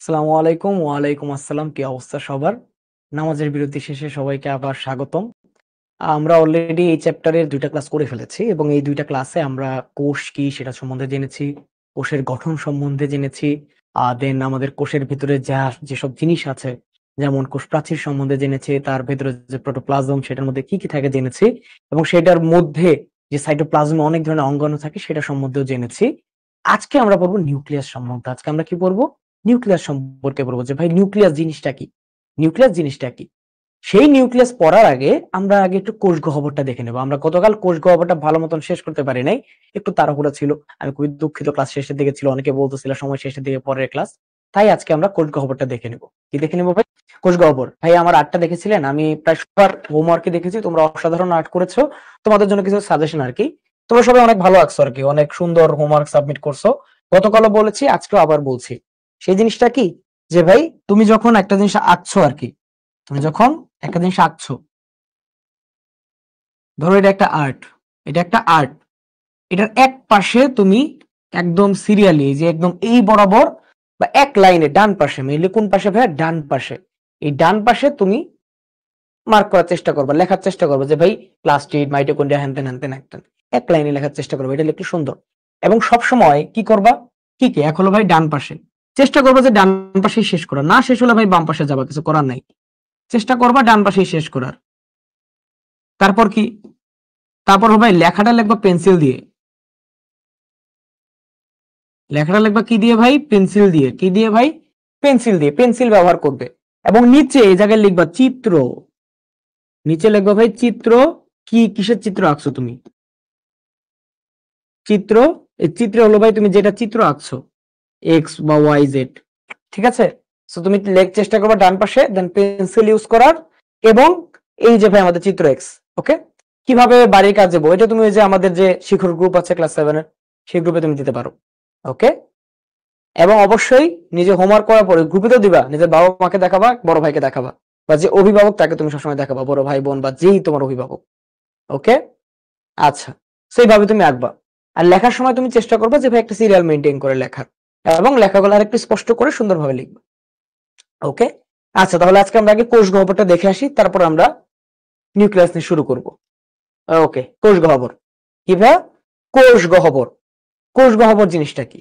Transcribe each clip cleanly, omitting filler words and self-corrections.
আসসালামু আলাইকুম। ওয়ালাইকুম আসসালাম। কি অবস্থা সবার? নামাজের বিরতি শেষে সবাইকে আবার স্বাগতম। আমরা অলরেডি এই চ্যাপ্টারের ২ টা ক্লাস করে ফেলেছি এবং এই ২ টা ক্লাসে আমরা কোষ কি সেটা সম্বন্ধে জেনেছি, কোষের গঠন সম্বন্ধে জেনেছি। দেন আমাদের কোষের ভিতরে যেসব জিনিস আছে, যেমন কোষ প্রাচীর সম্বন্ধে জেনেছি, তার ভেতরে যে প্রোটোপ্লাজম সেটার মধ্যে কি থাকে জেনেছি এবং সেটার মধ্যে যে সাইটোপ্লাজমে অনেক ধরনের অঙ্গাণু থাকে সেটা সম্বন্ধেও জেনেছি। আজকে আমরা পড়ব নিউক্লিয়াস সম্বন্ধে। আজকে আমরা কি পড়ব? নিউক্লিয়াস সম্পর্কে পড়ব যে ভাই নিউক্লিয়াস জিনিসটা কি? নিউক্লিয়াস জিনিসটা কি? সেই নিউক্লিয়াস পড়ার আগে আমরা আগে একটু কোষ গহ্বরটা দেখে নেব। আমরা গতকাল কোষ গহ্বরটা ভালো মতন শেষ করতে পারি নাই। একটু তাড়াহুড়া ছিল। আমি খুবই দুঃখিত, ক্লাস শেষের দিকে ছিল। অনেকে বলতেছিল সময় শেষের দিকে পরের ক্লাস। তাই আজকে আমরা কোষ গহ্বরটা দেখে নেব। কি দেখে নেব ভাই? কোষ গহ্বর। ভাই আমার আর্টটা দেখেছিলেন? আমি প্রায় সবার হোমওয়ার্কে দেখেছি তোমরা অসাধারণ আর্ট করেছো। তোমাদের জন্য কিছু সাজেশন আরকি। তোমরা সবাই অনেক ভালো আঁকছো আরকি। অনেক সুন্দর হোমওয়ার্ক সাবমিট করছো। গতকালও বলেছি, আজকেও আবার বলছি। সেই জিনিসটা কি? যে ভাই তুমি যখন একটা জিনিস আঁকছো আরকি, তুমি যখন একটা জিনিস আঁকছো, ধরো এটা একটা আর্ট, এটা একটা আর্ট, এটার এক পাশে তুমি একদম সিরিয়ালি যে একদম এই বরাবর বা এক লাইনে ডান পাশে, মেইনলি কোন পাশে ভাই? ডান পাশে। এই ডান পাশে তুমি মার্ক করার চেষ্টা করবা, লেখার চেষ্টা করবা যে ভাই প্লাস্টিড, মাইটোকন্ড্রিয়া, হ্যানতেন হ্যানতেন হ্যানতেন, এক লাইনে লেখার চেষ্টা করবা, এটা লিখলে সুন্দর। এবং সব সময় কি করবা? কি কি এক হলো ভাই ডান পাশে, চেষ্টা করবা যে ডান পাশেই শেষ করা, না শেষ হলে ভাই বাম পাশে যাবা, কিছু করার নাই, চেষ্টা করবা ডান পাশেই শেষ করার। তারপর কি? তারপর ভাই লেখাটা লিখবা পেন্সিল দিয়ে, লেখাটা লিখবা কি দিয়ে ভাই? পেন্সিল দিয়ে। কি দিয়ে ভাই? পেন্সিল দিয়ে। পেন্সিল ব্যবহার করবে এবং নিচে এই জায়গায় লিখবা চিত্র, নিচে লিখবা ভাই চিত্র। কি কিসের চিত্র আঁকছো তুমি? চিত্র। এই চিত্র হলো ভাই তুমি যেটা চিত্র আঁকছো, এক্স বা ওয়াই জেড, ঠিক আছে? সো তুমি চেষ্টা করবা ডান পাশে, দেন পেন্সিল ইউজ করার। এবং এই যে ভাই আমাদের চিত্র এক্স, ওকে? কিভাবে বাড়ির কাজ দেবো এটা তুমি ওই যে আমাদের যে শিক্ষক গ্রুপ আছে ক্লাস 7 এর, সেই গ্রুপে তুমি দিতে পারো, ওকে? এবং অবশ্যই নিজে হোমওয়ার্ক করার পরে গ্রুপে তো দিবা, নিজের বাবা মাকে দেখাবা, বড় ভাইকে দেখাবা, বা যে অভিভাবক তাকে তুমি সবসময় দেখাবা, বড় ভাই বোন বা যেই তোমার অভিভাবক, ওকে? আচ্ছা, সেইভাবে তুমি আঁকবা। আর লেখার সময় তুমি চেষ্টা করবে যে ভাই একটা সিরিয়াল মেনটেন করে লেখার, এবং লেখাগুলো আরেকটু স্পষ্ট করে সুন্দরভাবে লিখবা, ওকে? আচ্ছা, তাহলে আজকে আমরা আগে কোষ গহ্বরটা দেখে আসি, তারপর আমরা নিউক্লিয়াস নিয়ে শুরু করব। ওকে, কোষ গহ্বর কি ভাই? কোষ গহ্বর। কোষ গহ্বর জিনিসটা কি?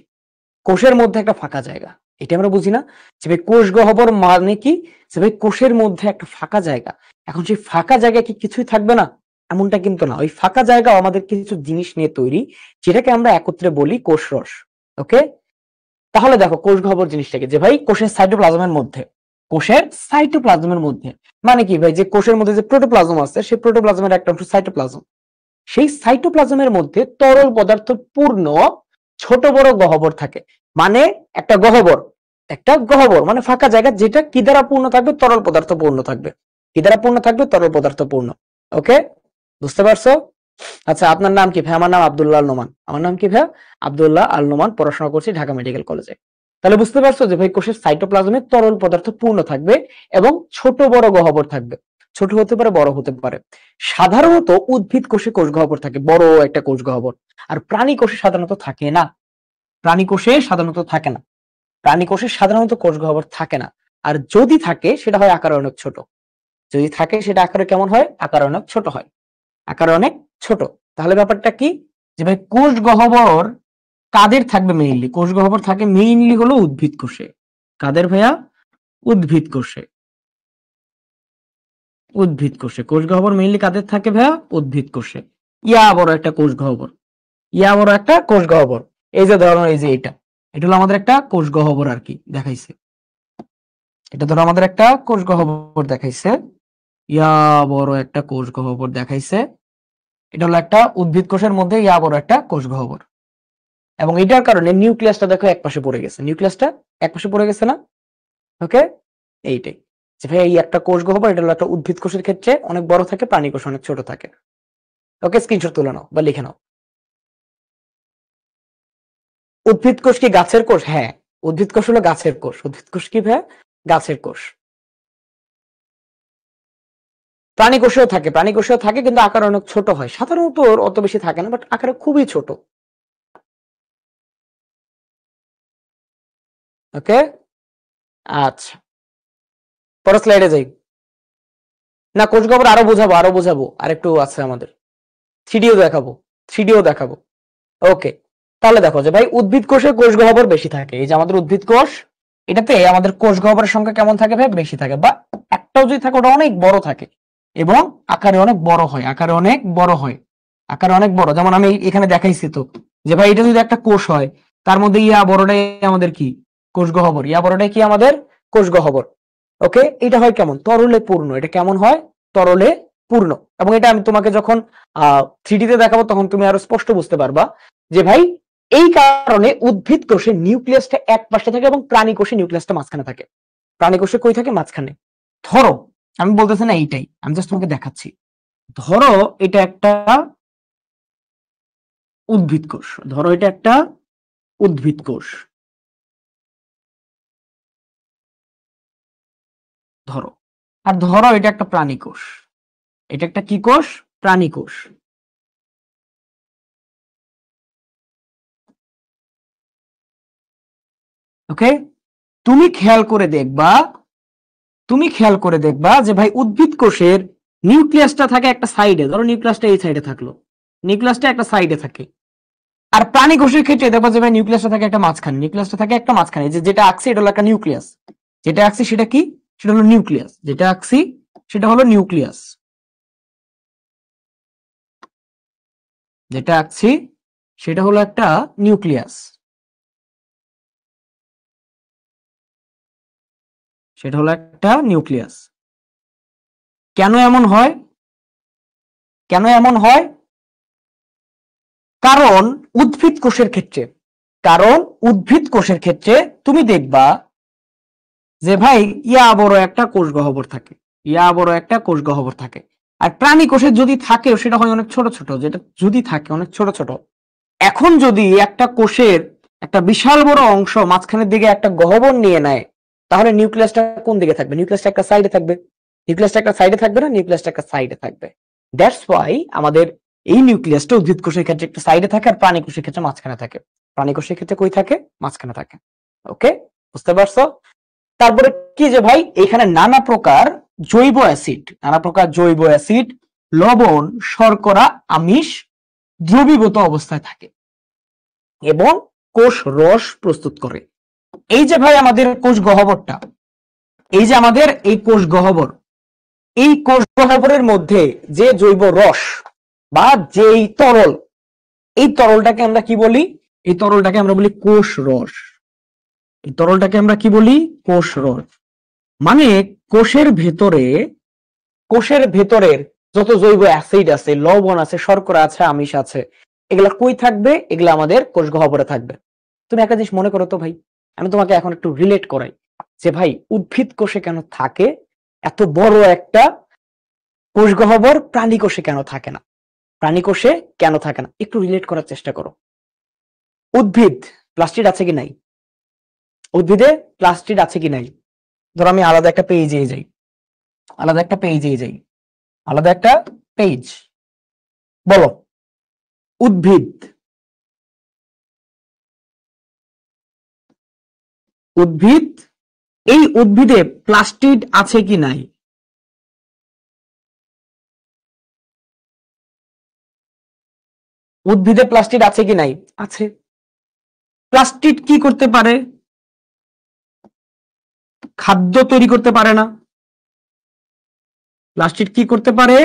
কোষের মধ্যে একটা ফাঁকা জায়গা, এটা আমরা বুঝি না যে ভাই কোষ গহ্বর মানে কি? যে ভাই কোষের মধ্যে একটা ফাঁকা জায়গা। এখন সেই ফাঁকা জায়গায় কি কিছুই থাকবে না? এমনটা কিন্তু না। ওই ফাঁকা জায়গা আমাদের কিছু জিনিস নিয়ে তৈরি, যেটাকে আমরা একত্রে বলি কোষরস, ওকে? তাহলে দেখো কোষ গহ্বর জিনিসটা কি? যে ভাই কোষের সাইটোপ্লাজমের মধ্যে, কোষের সাইটোপ্লাজমের মধ্যে মানে কি ভাই? যে কোষের মধ্যে যে প্রোটোপ্লাজম আছে, সেই প্রোটোপ্লাজমের একটা অংশ সাইটোপ্লাজম। সেই সাইটোপ্লাজমের মধ্যে তরল পদার্থ পূর্ণ ছোট বড় গহ্বর থাকে। মানে একটা গহ্বর, একটা গহ্বর মানে ফাঁকা জায়গা, যেটা কি দ্বারা পূর্ণ থাকবে? তরল পদার্থ পূর্ণ থাকবে। কি দ্বারা পূর্ণ থাকবে? তরল পদার্থ পূর্ণ, ওকে? বুঝতে পারছো? আচ্ছা, আপনার নাম কি ভাই? আমার নাম আব্দুল্লাহ আল নোমান। আমার নাম কি ভাই? আব্দুল্লাহ আল নোমান। পড়াশোনা করছি ঢাকা মেডিকেল কলেজে। তাহলে বুঝতে পারছো যে ভাই কোষের সাইটোপ্লাজমে তরল পদার্থ পূর্ণ থাকবে এবং ছোট বড় গহ্বর থাকবে। ছোট হতে পারে, বড় হতে পারে। সাধারণত উদ্ভিদ কোষে কোষ গহ্বর থাকে, বড় একটা কোষ গহ্বর। আর প্রাণী কোষে সাধারণত থাকে না। প্রাণী কোষে সাধারণত থাকে না। প্রাণী কোষে সাধারণত কোষ গহ্বর থাকে না। আর যদি থাকে সেটা হয় আকারে অনেক ছোট। যদি থাকে সেটা আকারে কেমন হয়? আকারে অনেক ছোট হয়। আকারে অনেক ছোট। তাহলে ব্যাপারটা কি? যে ভাই কোষ গহ্বর কাদের থাকবে মেইনলি? কোষ গহ্বর থাকে মেইনলি হলো উদ্ভিদ কোষে। কাদের ভাইয়া? উদ্ভিদ কোষে। উদ্ভিদ কোষে কোষ গহ্বর মেইনলি কাদের থাকে ভাইয়া? উদ্ভিদ কোষে। ইয়া বড় একটা কোষ গহ্বর, ইয়া বড় একটা কোষ গহ্বর। এই যে ধরো, এই যে এটা হলো আমাদের একটা কোষ গহ্বর আর কি দেখাইছে। এটা ধরো আমাদের একটা কোষ গহ্বর দেখাইছে, ইয়া বড় একটা কোষ গহ্বর দেখাইছে। এটা হলো একটা উদ্ভিদ কোষের মধ্যে ইয়া বড় একটা কোষ গহ্বর। এবং এটার কারণে নিউক্লিয়াসটা দেখো একপাশে পড়ে গেছে, নিউক্লিয়াসটা একপাশে পড়ে গেছে না? ওকে, এইটাই যে ভাই এই একটা কোষ গহ্বর, এটা হলো একটা উদ্ভিদ কোষের ক্ষেত্রে অনেক বড় থাকে, প্রাণী কোষ অনেক ছোট থাকে। ওকে, স্ক্রিনশট তুলে নাও বা লিখে নাও। উদ্ভিদ কোষ কি গাছের কোষ? হ্যাঁ, উদ্ভিদ কোষ হলো গাছের কোষ। উদ্ভিদ কোষ কি ভাই? গাছের কোষ। প্রাণী কোষেও থাকে, প্রাণী কোষেও থাকে, কিন্তু আকার অনেক ছোট হয়। সাধারণত অত বেশি থাকে না, বাট আকারে খুবই ছোট। ওকে, আচ্ছা, পরের স্লাইডে যাই। না, কোষ গহ্বর আরো বোঝাবো, আরেকটু আছে আমাদের, থ্রিডিও দেখাবো। ওকে, তাহলে দেখো যে ভাই উদ্ভিদ কোষে কোষ গহ্বর বেশি থাকে। এই যে আমাদের উদ্ভিদ কোষ, এটাতে আমাদের কোষ গহ্বরের সংখ্যা কেমন থাকে ভাই? বেশি থাকে, বা একটাও যদি থাকে ওটা অনেক বড় থাকে এবং আকারে অনেক বড় হয়। যেমন আমি এখানে দেখাইছি তো যে ভাই এটা যদি একটা কোষ হয়, তার মধ্যে ইয়া বড়টাই আমাদের কি? কোষ গহ্বর। ইয়া বড়টাই কি আমাদের? কোষ গহ্বর। ওকে, এটা হয় কেমন? তরলে পূর্ণ। এটা কেমন হয়? তরলে পূর্ণ। এবং এটা আমি তোমাকে যখন 3D তে দেখাবো তখন তুমি আরো স্পষ্ট বুঝতে পারবা যে ভাই এই কারণে উদ্ভিদ কোষে নিউক্লিয়াসটা এক পাশে থাকে এবং প্রাণী কোষে নিউক্লিয়াসটা মাঝখানে থাকে। প্রাণী কোষে কই থাকে? মাঝখানে। ধরো, আমি বলতেছি না এইটাই, আমি জাস্ট তোমাকে দেখাচ্ছি। ধরো এটা একটা উদ্ভিদ কোষ, ধরো, আর ধরো এটা একটা প্রাণী কোষ। এটা একটা কি কোষ? প্রাণী কোষ। ওকে, তুমি খেয়াল করে দেখবা যে ভাই উদ্ভিদ কোষের নিউক্লিয়াসটা থাকে একটা সাইডে। ধরো নিউক্লিয়াসটা এই সাইডে থাকলো, নিউক্লিয়াসটা একটা সাইডে থাকে। আর প্রাণী কোষের ক্ষেত্রে দেখবা যে ভাই নিউক্লিয়াসটা থাকে একটা মাঝখানে, যেটা আঁকছি এটা হলো একটা নিউক্লিয়াস। যেটা আঁকছি সেটা কি? সেটা হলো নিউক্লিয়াস। যেটা আঁকছি সেটা হলো নিউক্লিয়াস। একটা নিউক্লিয়াস। কেন এমন হয়? কারণ উদ্ভিদ কোষের ক্ষেত্রে তুমি দেখবা যে ভাই ইয়া বড় একটা কোষ গহ্বর থাকে। আর প্রাণী কোষের যদি থাকেও সেটা হয় অনেক ছোট ছোট। এখন যদি একটা কোষের একটা বিশাল বড় অংশ মাঝখানের দিকে একটা গহ্বর নিয়ে নেয়, তাহলে নিউক্লিয়াসটা কোন দিকে থাকবে? নিউক্লিয়াসটা একটা সাইডে থাকবে। দ্যাটস ওয়াই আমাদের এই নিউক্লিয়াসটা উদ্ভিদ কোষের ক্ষেত্রে একটা সাইডে থাকে আর প্রাণী কোষের ক্ষেত্রে মাঝখানে থাকে। প্রাণী কোষের ক্ষেত্রে কই থাকে? মাঝখানে থাকে। ওকে, বুঝতে পারছো? তারপরে কি যে ভাই এখানে নানা প্রকার জৈব অ্যাসিড, লবণ, শর্করা, আমিষ দ্রবীভূত অবস্থায় থাকে এবং কোষ রস প্রস্তুত করে। এই যে ভাই আমাদের কোষ গহ্বরটা, এই কোষ গহ্বরের মধ্যে যে জৈব রস বা যেই তরল, এই তরলটাকে আমরা কি বলি? কোষ রস। মানে কোষের ভেতরের যত জৈব অ্যাসিড আছে, লবণ আছে, শর্করা আছে, আমিষ আছে, এগুলা কই থাকবে? এগুলা আমাদের কোষ গহ্বরে থাকবে। তুমি একটা জিনিস মনে করো তো ভাই, আমি তোমাকে এখন একটু রিলেট করাই যে ভাই উদ্ভিদ কোষে কেন থাকে এত বড় একটা কোষ গহ্বর, প্রাণী কোষে কেন থাকে না? একটু রিলেট করার চেষ্টা করো। উদ্ভিদ প্লাস্টিড আছে কি নাই? ধরো আমি আলাদা একটা পেজ বলো। উদ্ভিদ এই উদ্ভিদে প্লাস্টিড আছে কি নাই? আছে। প্লাস্টিড কি করতে পারে? খাদ্য তৈরি করতে পারে না? প্লাস্টিড কি করতে পারে?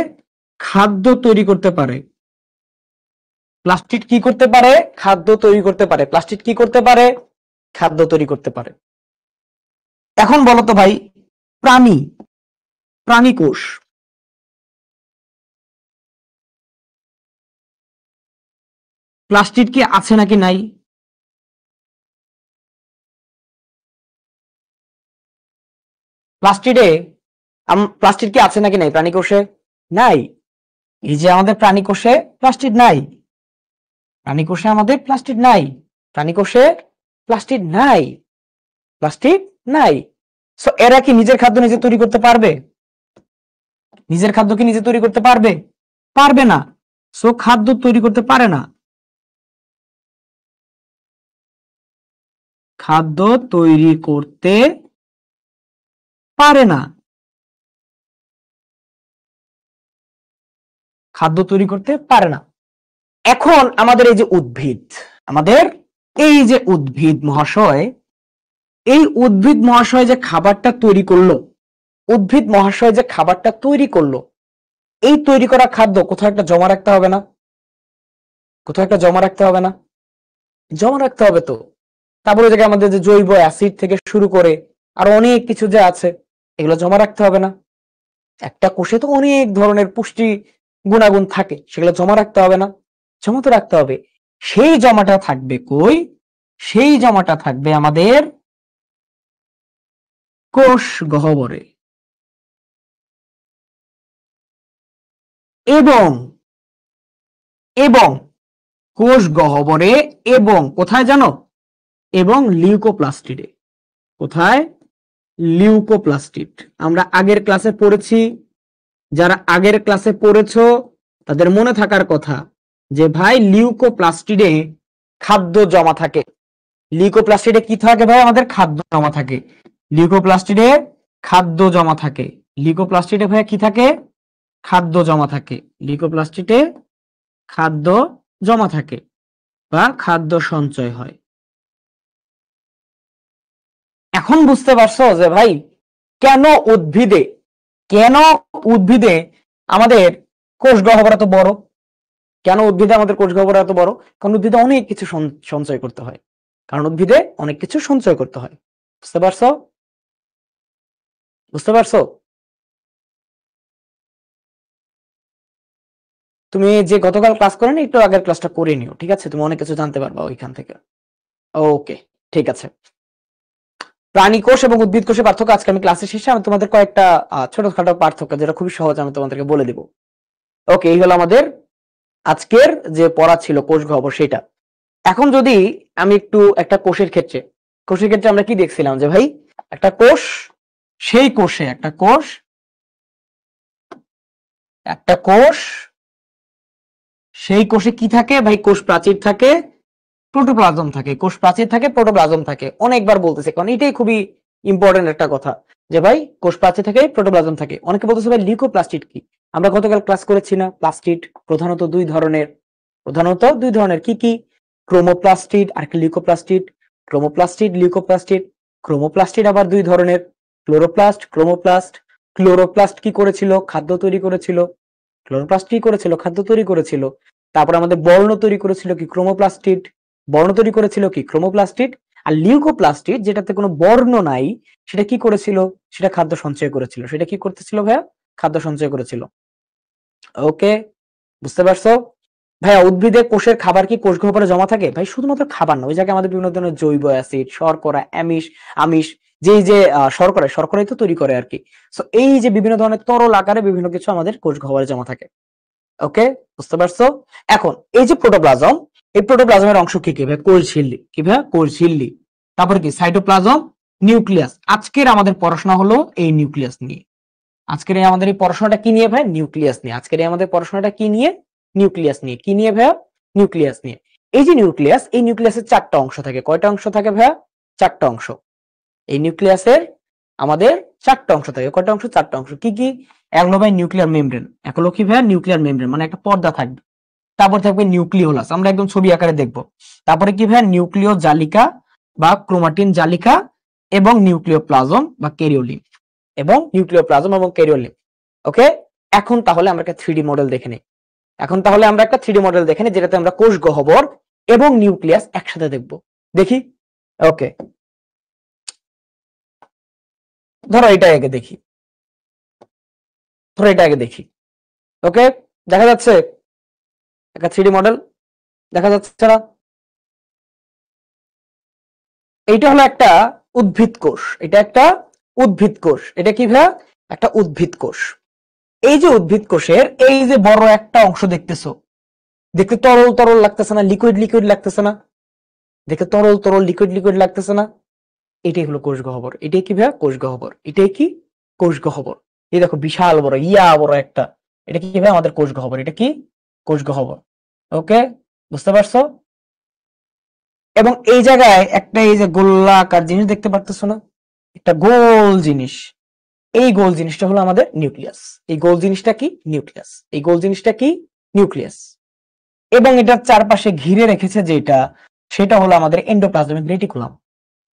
খাদ্য তৈরি করতে পারে। এখন বলো তো ভাই, প্রাণী কোষ প্লাস্টিড কি আছে নাকি নাই? প্লাস্টিড কি আছে নাকি নাই প্রাণী কোষে? নাই। এই যে আমাদের প্রাণী কোষে প্লাস্টিড নাই। প্লাস্টিড নাই। সো এরা কি নিজের খাদ্য নিজে তৈরি করতে পারবে? পারবে না। সো খাদ্য তৈরি করতে পারে না। খাদ্য তৈরি করতে পারে না, খাদ্য তৈরি করতে পারে না। এখন আমাদের এই যে উদ্ভিদ, আমাদের এই যে উদ্ভিদ মহাশয়, এই উদ্ভিদ মহাশয় যে খাবারটা তৈরি করলো, উদ্ভিদ মহাশয় যে খাবারটা তৈরি করলো, এই তৈরি করা খাদ্য কোথাও একটা জমা রাখতে হবে না? কোথাও একটা জমা রাখতে হবে না? জমা রাখতে হবে তো। তারপরে যে আমাদের যে জৈব অ্যাসিড থেকে শুরু করে আর অনেক কিছু যে আছে, এগুলো জমা রাখতে হবে না? একটা কোষে তো অনেক ধরনের পুষ্টি গুণাগুণ থাকে, সেগুলো জমা রাখতে হবে না? জমা তো রাখতে হবে। সেই জমাটা থাকবে কই? সেই জমাটা থাকবে আমাদের কোষ গহ্বরে। এবং এবং কোষ গহ্বরে এবং কোথায় জানো? এবং লিউকোপ্লাস্টিডে। কোথায়? লিউকোপ্লাস্টিড। আমরা আগের ক্লাসে পড়েছি, যারা আগের ক্লাসে পড়েছো তাদের মনে থাকার কথা যে ভাই লিউকোপ্লাস্টিডে খাদ্য জমা থাকে। লিউকোপ্লাস্টিডে কি থাকে ভাই? আমাদের খাদ্য জমা থাকে। লিউকোপ্লাস্টিডে খাদ্য জমা থাকে। লিউকোপ্লাস্টিডে ভাই কি থাকে? খাদ্য জমা থাকে। লিউকোপ্লাস্টিডে খাদ্য জমা থাকে বা খাদ্য সঞ্চয় হয়। এখন বুঝতে পারছো যে ভাই কেন উদ্ভিদে, কেন উদ্ভিদে আমাদের কোষ গহ্বর এত বড়? কেন উদ্ভিদে আমাদের কোষ গহ্বর এত বড়? কারণ উদ্ভিদে অনেক কিছু সঞ্চয় করতে হয়। কারণ উদ্ভিদে অনেক কিছু সঞ্চয় করতে হয়। বুঝতে পারছো? বুঝতে পারছো? তুমি যে গতকাল ক্লাস করেনি, একটু আগের ক্লাসটা করে নিও, ঠিক আছে? তুমি অনেক কিছু জানতে পারবা ওইখান থেকে। ওকে, ঠিক আছে। প্রাণী কোষ এবং উদ্ভিদ কোষের পার্থক্য আজকে আমি ক্লাসের শেষে আমি তোমাদের কয়েকটা ছোটখাটো পার্থক্য যেটা খুবই সহজ আমি তোমাদেরকে বলে দিব। ওকে, এই হলো আমাদের আজকের যে পড়া ছিল কোষ গহ্বর সেটা। এখন যদি আমি একটু একটা কোষের ক্ষেত্রে আমরা কি দেখছিলাম যে ভাই একটা কোষ, সেই কোষে একটা কোষ সেই কোষে কি থাকে ভাই? কোষ প্রাচীর থাকে, প্রোটোপ্লাজম থাকে। কোষ প্রাচীর থাকে, প্রোটোপ্লাজম থাকে। অনেকবার বলতেছে কারণ এটাই খুবই ইম্পর্টেন্ট একটা কথা যে ভাই কোষ প্রাচীর থাকে, প্রোটোপ্লাজম থাকে। অনেকে বলতেছে ভাই লিউকোপ্লাস্টিড কি? আমরা গতকাল ক্লাস করেছি না? প্লাস্টিড প্রধানত দুই ধরনের কি কি? ক্রোমোপ্লাস্টিড আর লিউকোপ্লাস্টিড। ক্রোমোপ্লাস্টিড আবার দুই ধরনের, ক্লোরোপ্লাস্ট, ক্রোমোপ্লাস্ট। ক্লোরোপ্লাস্ট কি করেছিল? খাদ্য তৈরি করেছিল। ক্লোরোপ্লাস্ট কি করেছিল? খাদ্য তৈরি করেছিল। তারপর আমাদের বর্ণ তৈরি করেছিল কি? ক্রোমোপ্লাস্টিড। আর লিউকোপ্লাস্টিড যেটাতে কোনো বর্ণ নাই, সেটা কি করেছিল? সেটা খাদ্য সঞ্চয় করেছিল। সেটা কি করতেছিল ভাইয়া? খাদ্য সঞ্চয় করেছিল। ওকে, বুঝতে পারছো? ভাইয়া উদ্ভিদের কোষের খাবার কি কোষ গহ্বরে জমা থাকে? ভাই শুধুমাত্র খাবার না, ওই জায়গায় আমাদের বিভিন্ন ধরনের জৈব অ্যাসিড, শর্করা, আমিষ, যেই যে শর্করাই তো তৈরি করে আর কি। সো এই যে বিভিন্ন ধরনের তরল আকারে বিভিন্ন কিছু আমাদের কোষ গহ্বরে জমা থাকে। ওকে, বুঝতে পারছো? এখন এই যে প্রোটোপ্লাজম, এই প্রোটোপ্লাজমের অংশ কি কি ভাই? কোষ ঝিল্লি। কি ভাই? কোষ ঝিল্লি। তারপরে কি? Cytoplasm, nucleus. আজকের আমাদের পড়াশোনা হলো এই নিউক্লিয়াস নিয়ে। আজকের আমাদের এই পড়াশোনাটা কি নিয়ে ভাই? নিউক্লিয়াস নিয়ে। আজকের আমাদের পড়াশোনাটা কি নিয়ে? নিউক্লিয়াস নিয়ে। কি নিয়ে ভাইয়া? নিউক্লিয়াস নিয়ে। এই যে নিউক্লিয়াস, এই নিউক্লিয়াসের চারটা অংশ থাকে। কয়টা অংশ থাকে ভাইয়া? চারটা অংশ। এই নিউক্লিয়াসের আমাদের চারটা অংশ থাকে। কয়টা অংশ? চারটা অংশ। কি কি? এক হলো ভাই নিউক্লিয়ার মেমব্রেন। এক হলো কি ভাইয়া? নিউক্লিয়ার মেমব্রেন, মানে একটা পর্দা থাকবে। তারপর থাকবে নিউক্লিওলাস, আমরা একদম ছবি আকারে দেখবো। তারপরে কি ভাইয়া? নিউক্লিয় জালিকা বা ক্রোমাটিন জালিকা এবং নিউক্লিওপ্লাজম বা ক্যারিওলিম। ওকে, এখন তাহলে আমরা একটা 3D মডেল দেখে নিই। যেটাতে আমরা কোষ গহ্বর এবং নিউক্লিয়াস একসাথে দেখব। দেখি। ওকে, ধরো এটা আগে দেখি। ওকে, দেখা যাচ্ছে একটা 3D মডেল দেখা যাচ্ছে না? এইটা হলো একটা উদ্ভিদ কোষ। এটা কি ভাইয়া? একটা উদ্ভিদ কোষ। এই যে উদ্ভিদ কোষের এই যে বড় একটা অংশ দেখতেছো, দেখতে তরল লাগতেছে না? লিকুইড লাগতেছে না? দেখতে লিকুইড লাগতেছে না? এটাই হলো কোষ গহ্বর। এটাই কি ভাইয়া? কোষ গহ্বর। এটাই কি? কোষ গহ্বর। এই দেখো বিশাল বড় বড় একটা, এটা কি ভাই? আমাদের কোষ গহ্বর। এটা কি? কোষ গহ্বর। ওকে, বুঝতে পারছো? এবং এই জায়গায় একটা এই যে গোলাকার জিনিস দেখতে পারতেছো না? একটা গোল জিনিস, এই গোল জিনিসটা হলো আমাদের নিউক্লিয়াস। এই গোল জিনিসটা কি? নিউক্লিয়াস। এই গোল জিনিসটা কি? নিউক্লিয়াস। এবং এটার চারপাশে ঘিরে রেখেছে যেটা, সেটা হলো আমাদের এন্ডোপ্লাজমিক রেটিকুলাম।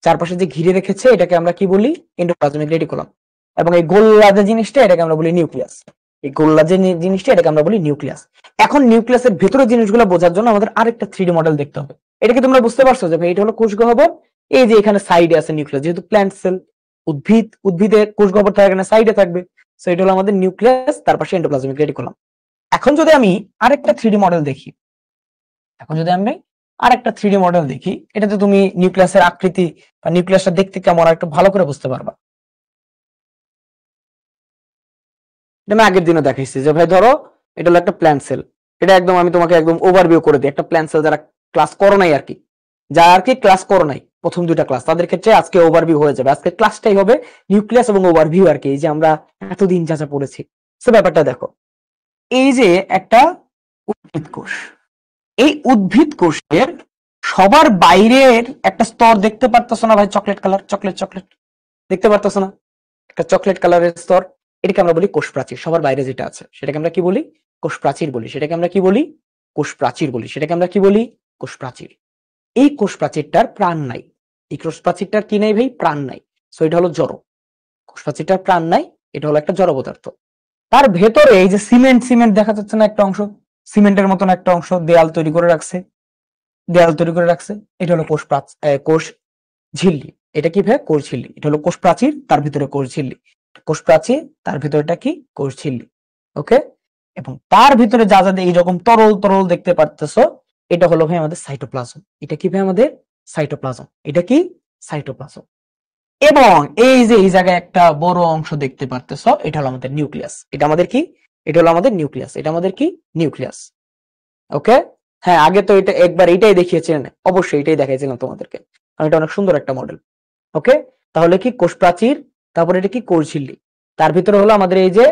চারপাশে যে ঘিরে রেখেছে এটাকে আমরা কি বলি? Endoplasmic reticulum. এবং এই গোল্লা যে জিনিসটা এটাকে আমরা বলি নিউক্লিয়াস। এই গোল্লা যে জিনিসটা এটাকে আমরা বলি নিউক্লিয়াস। এখন নিউক্লিয়াসের ভেতরে জিনিসগুলো বোঝার জন্য আমাদের আরেকটা 3D মডেল দেখতে হবে। এটা কি তোমরা বুঝতে পারছো যে ভাই এটা হলো কোষ গহ্বর, এই যে এখানে সাইডে আছে নিউক্লিয়াস, যেহেতু প্ল্যান্ট সেল, উদ্ভিদের কোষ গহ্বর থাকে এখানে সাইডে থাকবে, সো এটা হলো আমাদের নিউক্লিয়াস, তার পাশে এন্ডোপ্লাজমিক রেটিকুলাম। এখন যদি আমি আরেকটা 3D মডেল দেখি, এটাতে তুমি নিউক্লিয়াসের আকৃতি বা নিউক্লিয়াসটা দেখতে কেমন একটু ভালো করে বুঝতে পারবা। আমি আগের দিনও দেখাইছি যে ভাই ধরো এটা হলো একটা প্ল্যান্ট সেল। এটা একদম আমি তোমাকে একদম ওভারভিউ করে দিই। একটা প্ল্যান্ট সেল যারা ক্লাস করো নাই আর কি, ক্লাস করো নাই প্রথম দুইটা ক্লাস, তাদের ক্ষেত্রে আজকে ওভারভিউ হয়ে যাবে। আজকে ক্লাসটাই হবে নিউক্লিয়াস এবং ওভারভিউ আর কি, এই যে আমরা এতদিন যা যা পড়েছি। সে ব্যাপারটা দেখো, এই যে একটা উদ্ভিদ কোষ, এই উদ্ভিদ কোষের সবার বাইরের একটা স্তর দেখতে পারতেছো না ভাই? চকলেট কালার, চকলেট দেখতে পারতেছো না? একটা চকলেট কালারের স্তর, এটাকে আমরা বলি কোষ প্রাচীর। সবার বাইরে যেটা আছে সেটাকে আমরা কি বলি? কোষ প্রাচীর বলি। সেটাকে আমরা কি বলি? কোষ প্রাচীর বলি। সেটাকে আমরা কি বলি? কোষ প্রাচীর। এই কোষ প্রাচীরটার প্রাণ নাই। এই কোষ প্রাচীরটার কি নাই ভাই? প্রাণ নাই। সো এটা হলো জড়। কোষ প্রাচীরটার প্রাণ নাই, এটা হলো একটা জড় পদার্থ। তার ভেতরে এই যে সিমেন্ট দেখা যাচ্ছে না একটা অংশ, সিমেন্টের মতন একটা অংশ দেয়াল তৈরি করে রাখছে, এটা হলো কোষ ঝিল্লি। এটা কি ভাই? কোষ ঝিল্লি। এটা হলো কোষ প্রাচীর, তার ভিতরে কোষ ঝিল্লি। কোষ প্রাচীর, তার ভিতরটা কি? কোষ ঝিল্লি। ওকে, এবং তার ভিতরে যা যা এইরকম তরল দেখতে পারতেছো, এটা হলো ভাই আমাদের সাইটোপ্লাজম। এটা কি ভাই? আমাদের সাইটোপ্লাজম। এটা কি? সাইটোপ্লাজম। এবং এই যে এই জায়গায় একটা বড় অংশ দেখতে পারতেছো, এটা হলো আমাদের নিউক্লিয়াস। এটা আমাদের কি? এটা হলো আমাদের নিউক্লিয়াস। এটা আমাদের কি? নিউক্লিয়াস। ওকে, হ্যাঁ আগে তো এটা একবার এইটাই দেখিয়েছিলেন, অবশ্যই এটাই দেখাইছিলাম তোমাদেরকে, কারণ এটা অনেক সুন্দর একটা মডেল। ওকে, তাহলে কি? কোষ প্রাচীর, তারপরে এটা কি? কোষ ঝিল্লি, তার ভিতরে হলো আমাদের এই যে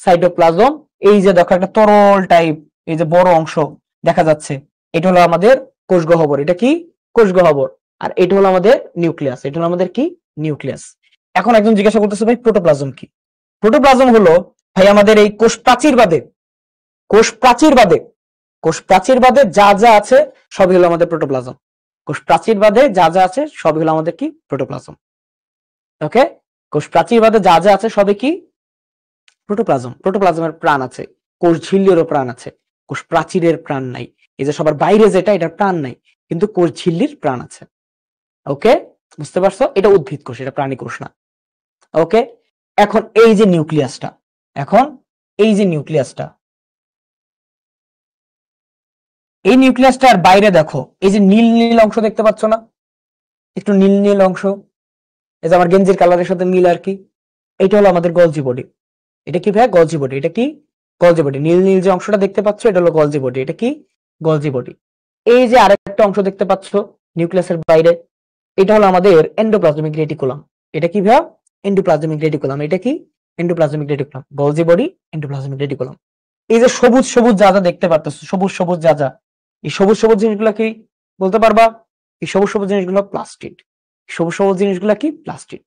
সাইটোপ্লাজম। এই যে দেখো একটা তরল টাইপ, এই যে বড় অংশ দেখা যাচ্ছে, এটা হলো আমাদের কোষ গহ্বর। এটা কি? কোষ গহ্বর। আর এটা হলো আমাদের নিউক্লিয়াস। এটা হলো আমাদের কি? নিউক্লিয়াস। এখন একজন জিজ্ঞাসা করতেছে ভাই প্রোটোপ্লাজম কি? প্রোটোপ্লাজম হলো ভাই আমাদের এই কোষ প্রাচীর বাদে কোষ প্রাচীর বাদে যা যা আছে সবই হলো আমাদের প্রোটোপ্লাজম। কোষ প্রাচীর বাদে যা যা আছে সবই হলো আমাদের কি? প্রোটোপ্লাজম। ওকে, কোষ প্রাচীর বাদে যা যা আছে সবই কি? প্রোটোপ্লাজম। প্রোটোপ্লাজমের প্রাণ আছে, কোষ ঝিল্লিরও প্রাণ আছে, কোষ প্রাচীরের প্রাণ নাই। এই যে সবার বাইরে যেটা, এটার প্রাণ নাই, কিন্তু কোষ ঝিল্লির প্রাণ আছে। ওকে, বুঝতে পারছো? এটা উদ্ভিদ কোষ, এটা প্রাণী কোষ না। ওকে, এখন এই যে নিউক্লিয়াসটা, এই নিউক্লিয়াসটার বাইরে দেখো, এই যে নীল অংশ দেখতে পাচ্ছ না? একটু নীল অংশ, এই যে আমার গেঞ্জির কালারের সাথে নীল আর কি, এটা হলো আমাদের গলজি বডি। এটা কি ভাই? Golgi body. এটা কি? Golgi body. নীল যে অংশটা দেখতে পাচ্ছ, এটা হলো গলজি বডি। এটা কি? Golgi body. এই যে আরেকটা অংশ দেখতে পাচ্ছ নিউক্লিয়াসের বাইরে, এটা হলো আমাদের এন্ডোপ্লাজমিক রেটিকুলাম। এটা কি ভাই? Endoplasmic reticulum. এটা কি? Endoplasmic reticulum. Golgi body, endoplasmic reticulum. এই যে সবুজ যা যা দেখতে পারতেছো, সবুজ যা যা, এই সবুজ জিনিসগুলো কি বলতে পারবা? এই সবুজ জিনিসগুলো প্লাস্টিড। সবুজ জিনিসগুলো কি? প্লাস্টিড।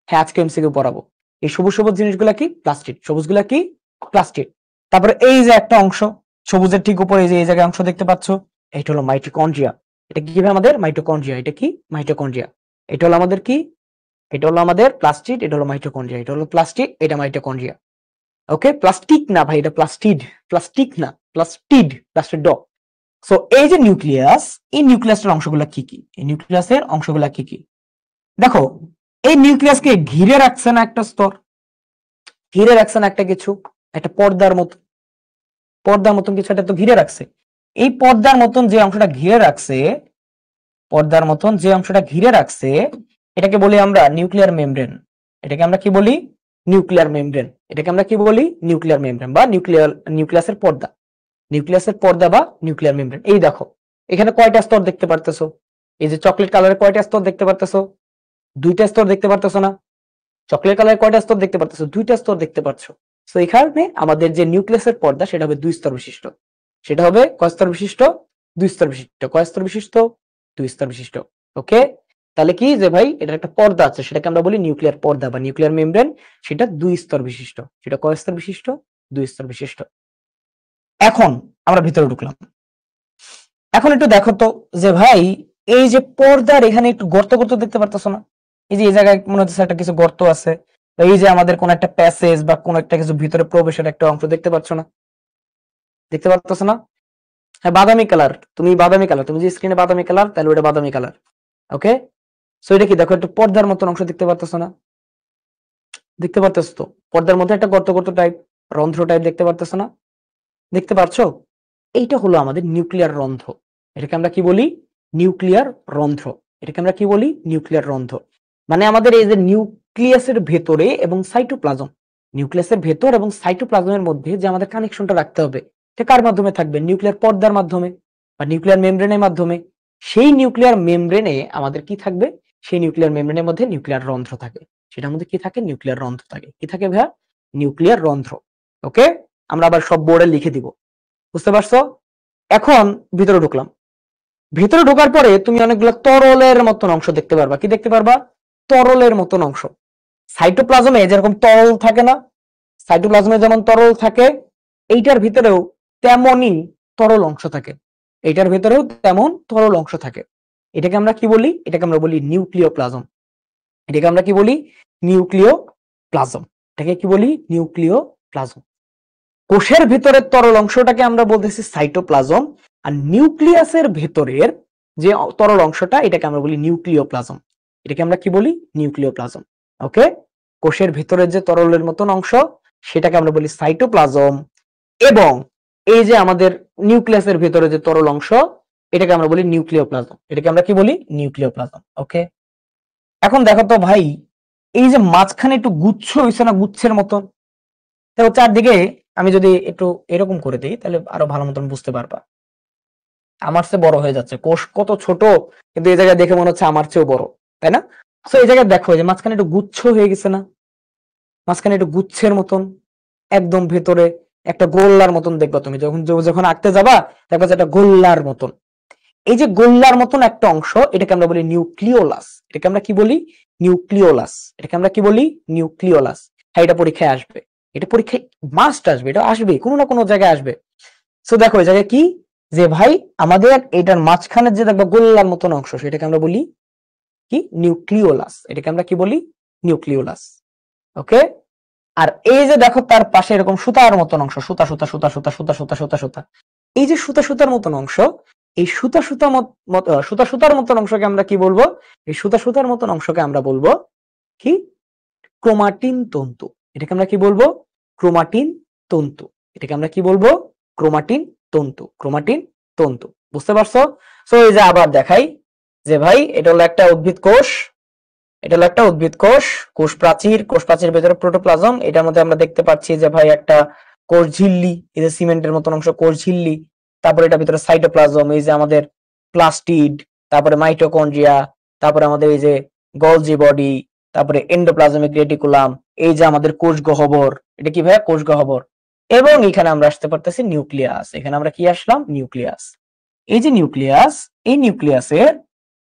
হ্যাঁ, আজকে এমসিকিউ পড়াবো। এই সবুজ জিনিসগুলো কি? প্লাস্টিড। সবুজগুলা কি? প্লাস্টিড। তারপরে এই যে একটা অংশ সবুজের ঠিক উপরে, এই যে এই জায়গায় অংশ দেখতে পাচ্ছ, এটা হলো মাইটোকন্ড্রিয়া। এটা কি ভাবে? আমাদের মাইটোকন্ড্রিয়া। এটা কি? মাইটোকন্ড্রিয়া। এটা হলো আমাদের কি? এটা হলো আমাদের প্লাস্টিড, এটা হলো মাইটোকন্ড্রিয়া। এটা হলো প্লাস্টিক, এটা মাইটোকন্ড্রিয়া। ওকে, প্লাস্টিক না ভাই, এটা প্লাস্টিড, প্লাস্টিক না, প্লাস্টিড। সো এই যে নিউক্লিয়াস, এই নিউক্লিয়াসের অংশগুলা কি কি? এই নিউক্লিয়াসের অংশগুলা কি কি? দেখো, এই নিউক্লিয়াসকে ঘিরে রাখছে না একটা স্তর, ঘিরে রাখছে না একটা কিছু, একটা পর্দার মতন কিছু একটা তো ঘিরে রাখছে। এই পর্দার মতন যে অংশটা ঘিরে রাখছে, এটাকে বলি আমরা নিউক্লিয়ার মেমব্রেন। এটাকে আমরা কি বলি? Nuclear membrane. এটাকে আমরা কি বলি? নিউক্লিয়ার মেমব্রেন বা নিউক্লিয়াসের পর্দা। নিউক্লিয়াসের পর্দা বা নিউক্লিয়ার মেমব্রেন। এই দেখো, এখানে কয়টা স্তর দেখতে পারতেছো? এই যে চকলেট কালারের কয়টা স্তর দেখতে পারতেছো? দুইটা স্তর দেখতে পারতেছো না? চকলেট কালারের কয়টা স্তর দেখতে পারতেছো? দুইটা স্তর দেখতে পাচ্ছ। তো এখানে আমাদের যে নিউক্লিয়াসের পর্দা, সেটা হবে 2 স্তর বিশিষ্ট। সেটা হবে কয় স্তর বিশিষ্ট? 2 স্তর বিশিষ্ট। কয় স্তর বিশিষ্ট? 2 স্তর বিশিষ্ট। ওকে, তাহলে কি যে ভাই এটা একটা পর্দা আছে, সেটাকে আমরা বলি নিউক্লিয়ার পর্দা বা নিউক্লিয়ার মেমব্রেন। সেটা 2 স্তর বিশিষ্ট। সেটা কয় স্তর বিশিষ্ট? 2 স্তর বিশিষ্ট। এখন আমরা ভিতরে ঢুকলাম। এখন একটু দেখো তো যে ভাই এই যে পর্দার এখানে একটু গর্ত গর্ত দেখতে পারতেছো না? এই যে এই জায়গায় মনে হচ্ছে একটা কিছু গর্ত আছে, বা এই যে আমাদের কোন একটা প্যাসেজ বা কোন একটা কিছু ভিতরে প্রবেশের একটা অংশ দেখতে পাচ্ছ না? দেখতে পারতেছো না? হ্যাঁ, বাদামি কালার। তুমি বাদামি কালার, তুমি যে স্ক্রিনে বাদামি কালার, তাহলে ওটা বাদামি কালার। ওকে, সো এটা কি দেখো একটু পর্দার মতন অংশ দেখতে পারতেছো না? দেখতে পারতেছো তো? পর্দার মধ্যে একটা গর্ত গর্ত টাইপ, রন্ধ্র টাইপ দেখতে পারতেছো না? দেখতে পাচ্ছ? এইটা হলো আমাদের নিউক্লিয়ার রন্ধ্র। এটাকে আমরা কি বলি? নিউক্লিয়ার রন্ধ্র। এটাকে আমরা কি বলি? নিউক্লিয়ার রন্ধ্র। মানে আমাদের এই যে নিউক্লিয়াসের ভেতরে এবং সাইটোপ্লাজম, নিউক্লিয়াসের ভেতর এবং সাইটোপ্লাজমের মধ্যে যে আমাদের কানেকশনটা রাখতে হবে, এটা কার মাধ্যমে থাকবে? নিউক্লিয়ার পর্দার মাধ্যমে বা নিউক্লিয়ার মেমব্রেনের মাধ্যমে। সেই নিউক্লিয়ার মেমব্রেনে আমাদের কি থাকবে? সেই নিউক্লিয়ার মেমব্রেনের মধ্যে নিউক্লিয়ার রন্ধ্র থাকে। সেটার মধ্যে কি থাকে? নিউক্লিয়ার রন্ধ্র থাকে। কি থাকে ভাইয়া? নিউক্লিয়ার রন্ধ্র। ওকে, আমরা আবার সব বোর্ডে লিখে দিব। বুঝতে পারছো? এখন ভিতরে ঢুকলাম। ভিতরে ঢোকার পরে তুমি অনেকগুলো তরলের মতন অংশ দেখতে পারবা। কি দেখতে পারবা? তরলের মতন অংশ। সাইটোপ্লাজমে যেরকম তরল থাকে না, সাইটোপ্লাজমে যেমন তরল থাকে, এইটার ভিতরেও তেমনই তরল অংশ থাকে। এইটার ভিতরেও তেমন তরল অংশ থাকে। এটাকে আমরা কি বলি? এটাকে আমরা বলি নিউক্লিওপ্লাজম। এটাকে আমরা কি বলি? নিউক্লিওপ্লাজম। এটাকে কি বলি? নিউক্লিওপ্লাজম। কোষের ভিতরের তরল অংশটাকে আমরা বলতেছি সাইটোপ্লাজম, আর নিউক্লিয়াসের ভেতরের যে তরল অংশটা, এটাকে আমরা বলি নিউক্লিওপ্লাজম। এটাকে আমরা কি বলি? নিউক্লিওপ্লাজম। ওকে, কোষের ভিতরের যে তরলের মতন অংশ, সেটাকে আমরা বলি সাইটোপ্লাজম, এবং এই যে আমাদের নিউক্লিয়াসের ভিতরে যে তরল অংশ, এটাকে আমরা বলি নিউক্লিওপ্লাজম। এটাকে আমরা কি বলি? নিউক্লিওপ্লাজম। ওকে, এখন দেখো তো ভাই, এই যে মাঝখানে একটু গুচ্ছ হয়েছে না, গুচ্ছের মতন? দেখো চারদিকে আমি যদি একটু এরকম করে দিই, তাহলে আরো ভালো মতন বুঝতে পারবা। আমার চেয়ে বড় হয়ে যাচ্ছে কোষ, কত ছোট, কিন্তু এই জায়গায় দেখে মনে হচ্ছে আমার চেয়েও বড়, তাই না? তো এই জায়গায় দেখো যে মাঝখানে একটু গুচ্ছ হয়ে গেছে না? মাঝখানে একটু গুচ্ছের মতন, একদম ভেতরে একটা গোল্লার মতন দেখবা। তুমি যখন যখন আঁকতে যাবা, দেখবা যে একটা গোল্লার মতন। এই যে গোল্লার মতন একটা অংশ, এটাকে আমরা বলি নিউক্লিওলাস। এটাকে আমরা কি বলি? নিউক্লিওলাস। এটাকে আমরা কি বলি? নিউক্লিওলাস। হ্যাঁ, এটা পরীক্ষায় আসবে। এটা পরীক্ষায় মাস্ট আসবে, এটা আসবে, কোনো না কোনো জায়গায় আসবে। সো দেখো এই জায়গায় কি, যে ভাই আমাদের এটার মাঝখানে যে দেখবা গোল্লার মতন অংশ, সেটাকে আমরা বলি কি? নিউক্লিওলাস। এটাকে আমরা কি বলি? নিউক্লিওলাস। ওকে, আর এই যে দেখো তার পাশে এরকম সুতার মতন অংশ, সুতা সুতা সুতা সুতা সুতা সুতা সুতা সুতা, এই যে সুতা সুতার মতন অংশ, এই সুতা সুতা সুতা সুতার মতন অংশকে আমরা কি বলবো? এই সুতা সুতার মতন অংশকে আমরা বলবো কি? ক্রোমাটিন তন্তু। এটাকে আমরা কি বলবো? ক্রোমাটিন তন্তু। এটাকে আমরা কি বলবো? ক্রোমাটিন তন্তু। ক্রোমাটিন তন্তু। বুঝতে পারছো? সো এই যে আবার দেখাই যে ভাই এটা হলো একটা উদ্ভিদ কোষ, এটা হলো একটা উদ্ভিদ কোষ, কোষ প্রাচীর, কোষ প্রাচীর ভেতরে প্রোটোপ্লাজম। এটার মধ্যে আমরা দেখতে পাচ্ছি যে ভাই একটা কোষ ঝিল্লি, এই যে সিমেন্টের মতন অংশ কোষ ঝিল্লি। তারপরে এটা ভিতরে সাইটোপ্লাজম, এই যে আমাদের প্লাস্টিড, তারপরে মাইটোকন্ড্রিয়া, তারপরে আমাদের এই যে গলজি বডি, তারপরে এন্ডোপ্লাজমিক রেটিকুলাম, এই যে আমাদের কোষ গহ্বর, এটা কি ভাইয়া? কোষ গহ্বর। এবং এখানে আমরা আসতে পারতেছি নিউক্লিয়াস। এখানে আমরা কি আসলাম? নিউক্লিয়াস। এই যে নিউক্লিয়াস, এই নিউক্লিয়াসের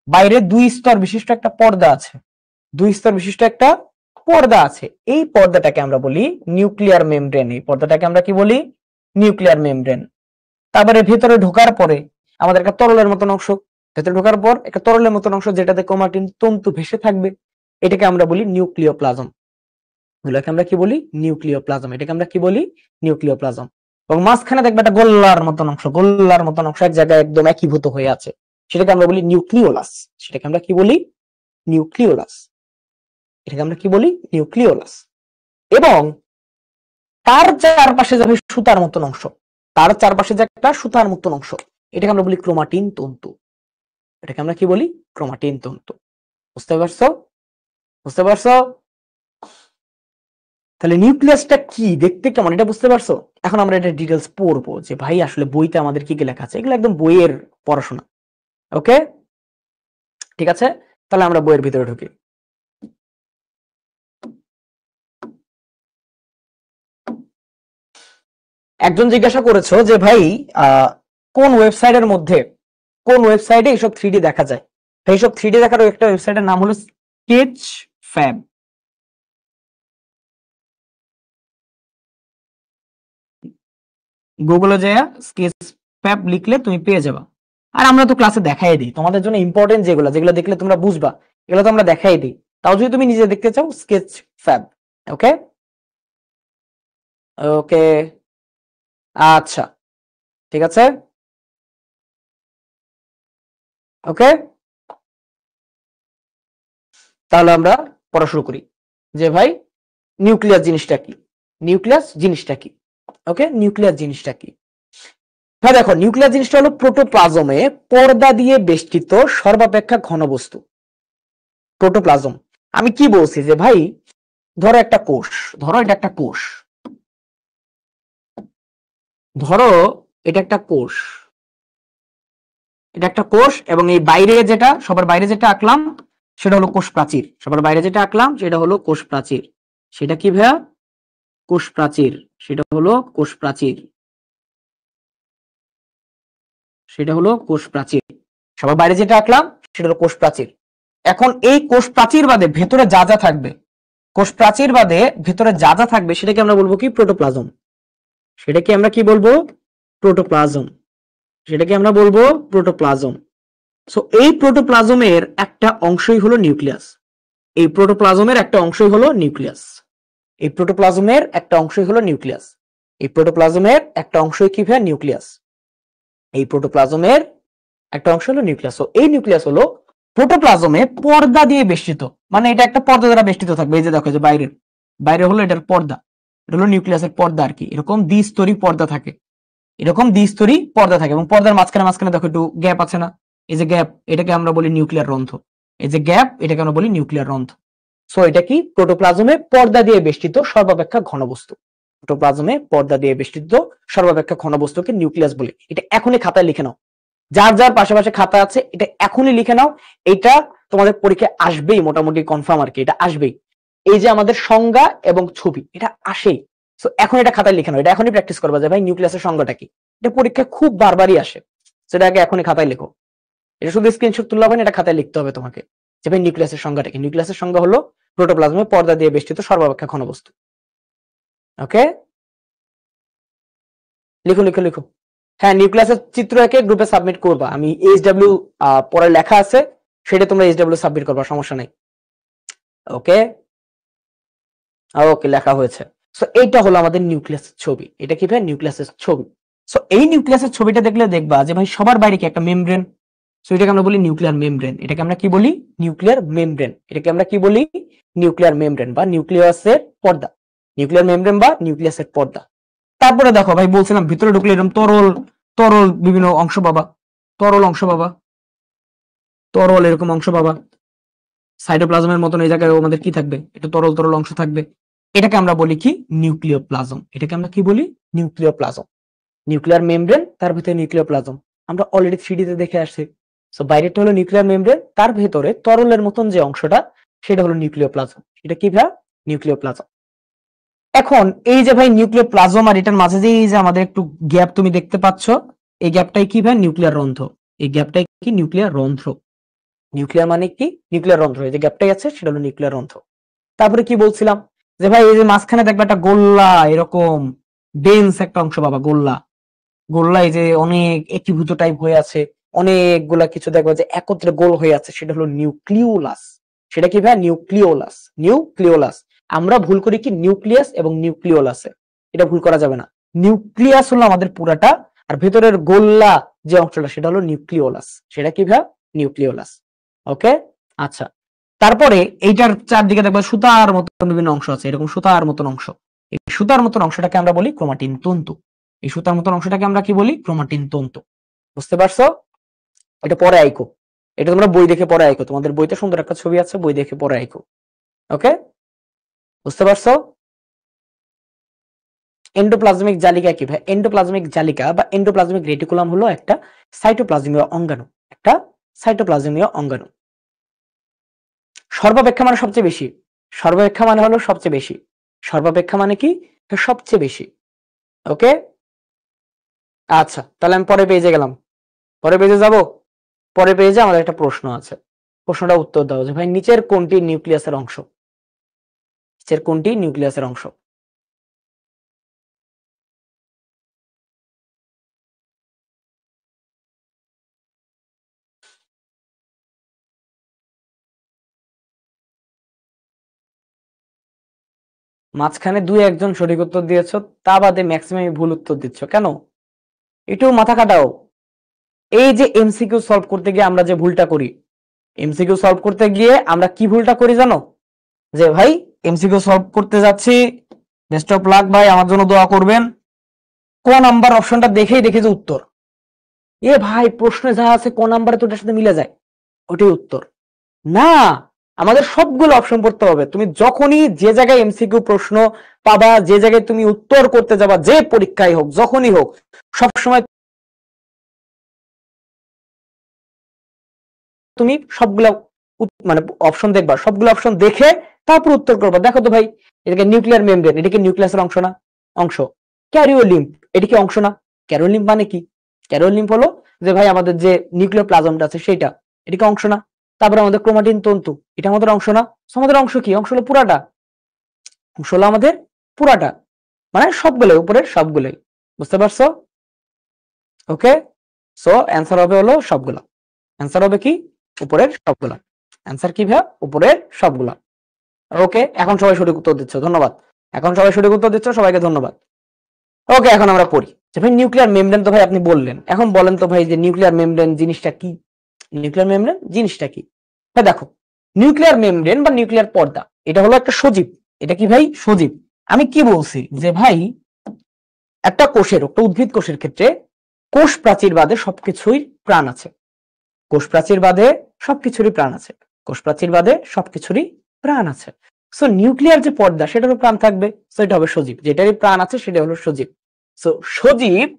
বাইরে 2 স্তর বিশিষ্ট একটা পর্দা আছে। 2 স্তর বিশিষ্ট একটা পর্দা আছে। এই পর্দাটাকে আমরা বলি নিউক্লিয়ার মেমব্রেন। এই পর্দাটাকে আমরা কি বলি? Nuclear membrane. তারপরে ভেতরে ঢোকার পরে আমাদের একটা তরলের মতন অংশ, ভেতরে ঢোকার পর একটা তরলের মতন অংশ যেটাতে ক্রোমাটিন তন্তু ভেসে থাকবে, এটাকে আমরা বলি নিউক্লিওপ্লাজম। এগুলোকে আমরা কি বলি? নিউক্লিওপ্লাজম। এটাকে আমরা কি বলি? নিউক্লিওপ্লাজম। এবং মাঝখানে দেখবে একটা গোল্লার মতন অংশ, গোল্লার মতন অংশ এক জায়গায় একদম একীভূত হয়ে আছে, সেটাকে আমরা বলি নিউক্লিওলাস। সেটাকে আমরা কি বলি? নিউক্লিওলাস। এটাকে আমরা কি বলি? নিউক্লিওলাস। এবং তার চারপাশে যাবে সুতার মতন অংশ, তার চারপাশে যে একটা সুতার মতন অংশ, এটাকে আমরা বলি ক্রোমাটিন তন্তু। এটাকে আমরা কি বলি? ক্রোমাটিন তন্তু। বুঝতে পারছো? বুঝতে পারছো? তাহলে নিউক্লিয়াসটা কি, দেখতে কেমন, এটা বুঝতে পারছো? এখন আমরা এটা ডিটেলস পড়বো যে ভাই আসলে বইতে আমাদের কি কি লেখা আছে। এগুলো একদম বইয়ের পড়াশোনা। ওকে, ঠিক আছে, তাহলে আমরা বইয়ের ভিতরে ঢুকি। একজন জিজ্ঞাসা করেছো যে ভাই কোন ওয়েবসাইটের মধ্যে, কোন ওয়েবসাইটে এসব 3D দেখা যায়? এইসব 3D দেখার একটা ওয়েবসাইটের নাম হলো স্কেচফ্যাব। গুগলে যায় স্কেচফ্যাব লিখলে তুমি পেয়ে যাবা। আর আমরা তো ক্লাসে দেখাই দিই তোমাদের জন্য ইম্পর্টেন্ট যেগুলো যেগুলো দেখলে তোমরা বুঝবা, এগুলো তো আমরা দেখাই দিই। তাও যদি তুমি নিজে দেখতে চাও স্কেচফ্যাব। ওকে ওকে আচ্ছা ঠিক আছে ওকে, তাহলে আমরা পড়া শুরু করি যে ভাই নিউক্লিয়াস জিনিসটা কি, নিউক্লিয়াস জিনিসটা কি। ওকে, নিউক্লিয়াস জিনিসটা কি? হ্যাঁ দেখো, নিউক্লিয়াস জিনিসটা হলো প্রোটোপ্লাজমে পর্দা দিয়ে বেষ্টিত সর্বাপেক্ষা ঘন বস্তু। প্রোটোপ্লাজম, আমি কি বলছি যে ভাই ধরো একটা কোষ, ধরো এটা একটা কোষ, ধরো এটা একটা কোষ, এটা একটা কোষ, এবং এই বাইরে যেটা সবার বাইরে যেটা আঁকলাম সেটা হলো কোষ প্রাচীর। সবার বাইরে যেটা আঁকলাম সেটা হলো কোষ প্রাচীর। সেটা কি ভাইয়া? কোষ প্রাচীর। সেটা হলো কোষ প্রাচীর। সেটা হলো কোষ প্রাচীর। সবার বাইরে যেটা আঁকলাম সেটা হলো কোষ প্রাচীর। এখন এই কোষ প্রাচীর বাদে ভেতরে যা যা থাকবে, কোষ প্রাচীর বাদে ভেতরে যা যা থাকবে সেটাকে আমরা বলবো কি? প্রোটোপ্লাজম। সেটাকে আমরা কি বলবো? প্রোটোপ্লাজম। সেটাকে আমরা বলবো প্রোটোপ্লাজম। সো এই প্রোটোপ্লাজমের একটা অংশই হলো নিউক্লিয়াস। এই প্রোটোপ্লাজমের একটা অংশই হলো নিউক্লিয়াস। এই প্রোটোপ্লাজমের একটা অংশই হলো নিউক্লিয়াস। এই প্রোটোপ্লাজমের একটা অংশই কি ভাই? নিউক্লিয়াস। এই প্রোটোপ্লাজমের একটা অংশ হলো নিউক্লিয়াস। সো এই নিউক্লিয়াস হলো প্রোটোপ্লাজমে পর্দা দিয়ে বেষ্টিত, মানে এটা একটা পর্দা দ্বারা বেষ্টিত থাকবে। এই যে দেখো, যে বাইরের বাইরে হলো এটার পর্দা, এটা হলো নিউক্লিয়াসের পর্দা আর কি। এরকম দ্বিস্তরী পর্দা থাকে, এরকম দ্বিস্তরী পর্দা থাকে, এবং পর্দার মাঝখানে মাঝখানে দেখো একটু গ্যাপ আছে না? এই যে গ্যাপ, এটাকে আমরা বলি নিউক্লিয়ার রন্ধ্র। এই যে গ্যাপ, এটাকে আমরা বলি নিউক্লিয়ার রন্ধ্র। সো এটা কি? প্রোটোপ্লাজমে পর্দা দিয়ে বেষ্টিত সর্বাপেক্ষা ঘনবস্তু। প্রোটোপ্লাজমে পর্দা দিয়ে বেষ্টিত সর্বাপেক্ষা ঘনবস্তুকে নিউক্লিয়াস বলে। এটা এখনই খাতায় লিখে নাও, যার যার পাশাপাশি খাতা আছে এটা এখনই লিখে নাও। এটা তোমাদের পরীক্ষায় আসবেই, মোটামুটি কনফার্ম আর কি, এটা আসবেই। এই যে আমাদের সংজ্ঞা এবং ছবি, এটা আসেই। সো এখন এটা খাতায় লিখে নাও, এটা এখনই প্র্যাকটিস করবা যে ভাই নিউক্লিয়াসের সংজ্ঞাটা কি। এটা পরীক্ষায় খুব বারবারই আসে, সেটা আগে এখনই খাতায় লেখো। এটা শুধু স্ক্রিনশট তুললে হবে না, এটা খাতায় লিখতে হবে তোমাকে যে ভাই নিউক্লিয়াসের সংজ্ঞাটা কি। নিউক্লিয়াসের সংজ্ঞা হলো প্রোটোপ্লাজমে পর্দা দিয়ে বেষ্টিত সর্বাপেক্ষা ঘনবস্তু। ওকে, লিখো লিখো লিখো। হ্যাঁ, নিউক্লিয়াসের চিত্র একে গ্রুপে সাবমিট করবা। আমি এইচডব্লিউ পরে লেখা আছে, সেটা তোমরা এইচডব্লিউ সাবমিট করবা, সমস্যা নাই। ওকে ওকে, লেখা হয়েছে। সো এইটা হলো আমাদের নিউক্লিয়াসের ছবি। এটা কি ভাই? নিউক্লিয়াসের ছবি। সো এই নিউক্লিয়াসের ছবিটা দেখলে দেখবা যে ভাই সবার বাইরে কি একটা মেমব্রেন। সো এটাকে আমরা বলি নিউক্লিয়ার মেমব্রেন। এটাকে আমরা কি বলি? Nuclear membrane. এটাকে আমরা কি বলি? নিউক্লিয়ার মেমব্রেন বা নিউক্লিয়াসের পর্দা। নিউক্লিয়ার মেমব্রেন বা নিউক্লিয়াসের পর্দা। তারপরে দেখো ভাই, বলছিলাম ভিতরে ঢুকলে এরকম তরল তরল বিভিন্ন অংশ পাবা, তরল অংশ পাবা, তরল এরকম অংশ পাবা। সাইটোপ্লাজমের মতন এই জায়গায় আমাদের কি থাকবে? একটু তরল তরল অংশ থাকবে। এটাকে আমরা বলি কি? নিউক্লিওপ্লাজম। এটাকে আমরা কি বলি? নিউক্লিওপ্লাজম। নিউক্লিয়ার মেমব্রেন, তার ভিতরে নিউক্লিওপ্লাজম। আমরা অলরেডি 3D তে দেখে আসছি। সো বাইরেটা হলো নিউক্লিয়ার মেমব্রেন, তার ভেতরে তরলের মতন যে অংশটা সেটা হলো নিউক্লিওপ্লাজম। এটা কি ভাই? নিউক্লিওপ্লাজম। এখন এই যে ভাই নিউক্লিওপ্লাজম আর এটার মাঝে যে এই যে আমাদের একটু গ্যাপ তুমি দেখতে পাচ্ছ, এই গ্যাপটাই কি ভাই? নিউক্লিয়ার রন্ধ্র। এই গ্যাপটাই কি? নিউক্লিয়ার রন্ধ্র। নিউক্লিয়ার মানে কি? নিউক্লিয়ার রন্ধ্র। এই যে গ্যাপটাই আছে সেটা হলো নিউক্লিয়ার রন্ধ্র। তারপরে কি বলছিলাম যে ভাই এই যে মাঝখানে দেখবে একটা গোল্লা, এরকম ডেন্স একটা অংশ পাবা, গোল্লা। গোল্লা এই যে অনেক একীভূত টাইপ হয়ে আছে, অনেকগুলা কিছু দেখবে যে একত্রে গোল হয়ে আছে, সেটা হলো নিউক্লিওলাস। সেটা কি ভাই? নিউক্লিওলাস। নিউক্লিওলাস। আমরা ভুল করি কি? নিউক্লিয়াস এবং নিউক্লিওলাসে, এটা ভুল করা যাবে না। নিউক্লিয়াস হলো আমাদের পুরাটা, আর ভেতরের গোল্লা যে অংশটা সেটা হলো নিউক্লিওলাস। সেটা কি ভাই? নিউক্লিওলাস। ওকে আচ্ছা, তারপরে এইটার চারদিকে দেখবে সুতার মতন বিভিন্ন অংশ আছে, এরকম সুতার মতন অংশ। এই সুতার মতন অংশটাকে আমরা বলি ক্রোমাটিন তন্তু। এই সুতার মতন অংশটাকে আমরা কি বলি? ক্রোমাটিন তন্তু। বুঝতে পারছো? এটা পরে আইকো, এটা তোমরা বই দেখে পরে আইকো, তোমাদের বইতে সুন্দর একটা ছবি আছে, বই দেখে পরে আইকো। ওকে, বুঝতে পারছো? এন্ডোপ্লাজমিক জালিকা কি ভাই? এন্ডোপ্লাজমিক জালিকা বা এন্ডোপ্লাজমিক রেটিকুলাম হলো একটা সাইটোপ্লাজমীয় অঙ্গাণু। একটা সাইটোপ্লাজমীয় অঙ্গাণু। সর্বাপেক্ষা মানে সবচেয়ে বেশি। সর্বাপেক্ষা মানে হলো সবচেয়ে বেশি। সর্বাপেক্ষা মানে কি? সবচেয়ে বেশি। ওকে আচ্ছা, তাহলে আমি পরে পেজে গেলাম। পরে পেজে যাব। পরে পেজে আমাদের একটা প্রশ্ন আছে। প্রশ্নটা উত্তর দাও যে ভাই নিচের কোনটি নিউক্লিয়াসের অংশ? নিচের কোনটি নিউক্লিয়াসের অংশ? মাঝখানে দুই একজন সঠিক উত্তর দিয়েছো, তা বাদে ম্যাক্সিমাম ভুল উত্তর দিচ্ছ কেন? একটু মাথা খাটাও। এই যে এমসিকিউ সলভ করতে গিয়ে আমরা যে ভুলটা করি, এমসিকিউ সলভ করতে গিয়ে আমরা কি ভুলটা করি জানো? যে ভাই এমসিকিউ সলভ করতে যাচ্ছি, বেস্ট অফ লাক ভাই, আমার জন্য দোয়া করবেন। ক নাম্বার অপশনটা দেখেই দেখে যে উত্তর, এ ভাই প্রশ্নে যা আছে ক নাম্বারে তো ওটার সাথে মিলে যায়, ওটাই উত্তর। না, আমাদের সবগুলো অপশন পড়তে হবে। তুমি যখনই যে জায়গায় এমসিকিউ প্রশ্ন পাবা, যে জায়গায় তুমি উত্তর করতে যাবা, যে পরীক্ষায় হোক যখনই হোক, সবসময় তুমি সবগুলা মানে অপশন দেখবা, সবগুলো অপশন দেখে তারপর উত্তর করবা। দেখো তো ভাই, এটাকে নিউক্লিয়ার মেমব্রেন, এটা কি নিউক্লিয়াসের অংশ না? অংশ। ক্যারিওলিম্প, এটা কি অংশ না? ক্যারিওলিম্প মানে কি? ক্যারিওলিম্প হলো যে ভাই আমাদের যে নিউক্লিয়ার প্লাজমটা আছে সেটা, এটা কি অংশ না? তারপরে আমাদের ক্রোমাটিন তন্তু, এটা আমাদের অংশ না? আমাদের অংশ কি? অংশ হলো পুরাটা, অংশ হলো আমাদের পুরাটা, মানে সবগুলো, উপরের সবগুলোই। বুঝতে পারছো? ওকে, সো অ্যান্সার হবে হলো সবগুলা। অ্যান্সার হবে কি? উপরের সবগুলা। অ্যান্সার কি ভাইয়া? উপরের সবগুলা। ওকে, এখন সবাই সঠিক উত্তর দিচ্ছ, ধন্যবাদ। এখন সবাই সঠিক উত্তর দিচ্ছ, সবাইকে ধন্যবাদ। ওকে, এখন আমরা পড়ি যে ভাই নিউক্লিয়ার মেমব্রেন তো ভাই আপনি বললেন, এখন বলেন তো ভাই যে নিউক্লিয়ার মেমব্রেন জিনিসটা কি? নিউক্লিয়ার মেমব্রেন জিনিসটা কি? হ্যাঁ দেখো, নিউক্লিয়ার মেমব্রেন বা নিউক্লিয়ার পর্দা এটা হলো একটা সজীব। এটা কি ভাই? সজীব। আমি কি বলছি যে ভাই একটা কোষের, একটা উদ্ভিদ কোষের ক্ষেত্রে কোষ প্রাচীর বাদে সবকিছুই প্রাণ আছে। কোষ প্রাচীর বাদে সবকিছুরই প্রাণ আছে। কোষ প্রাচীর বাদে সবকিছুরই প্রাণ আছে। সো নিউক্লিয়ার যে পর্দা সেটারও প্রাণ থাকবে, সো এটা হবে সজীব। যেটারই প্রাণ আছে সেটা হলো সজীব। সো সজীব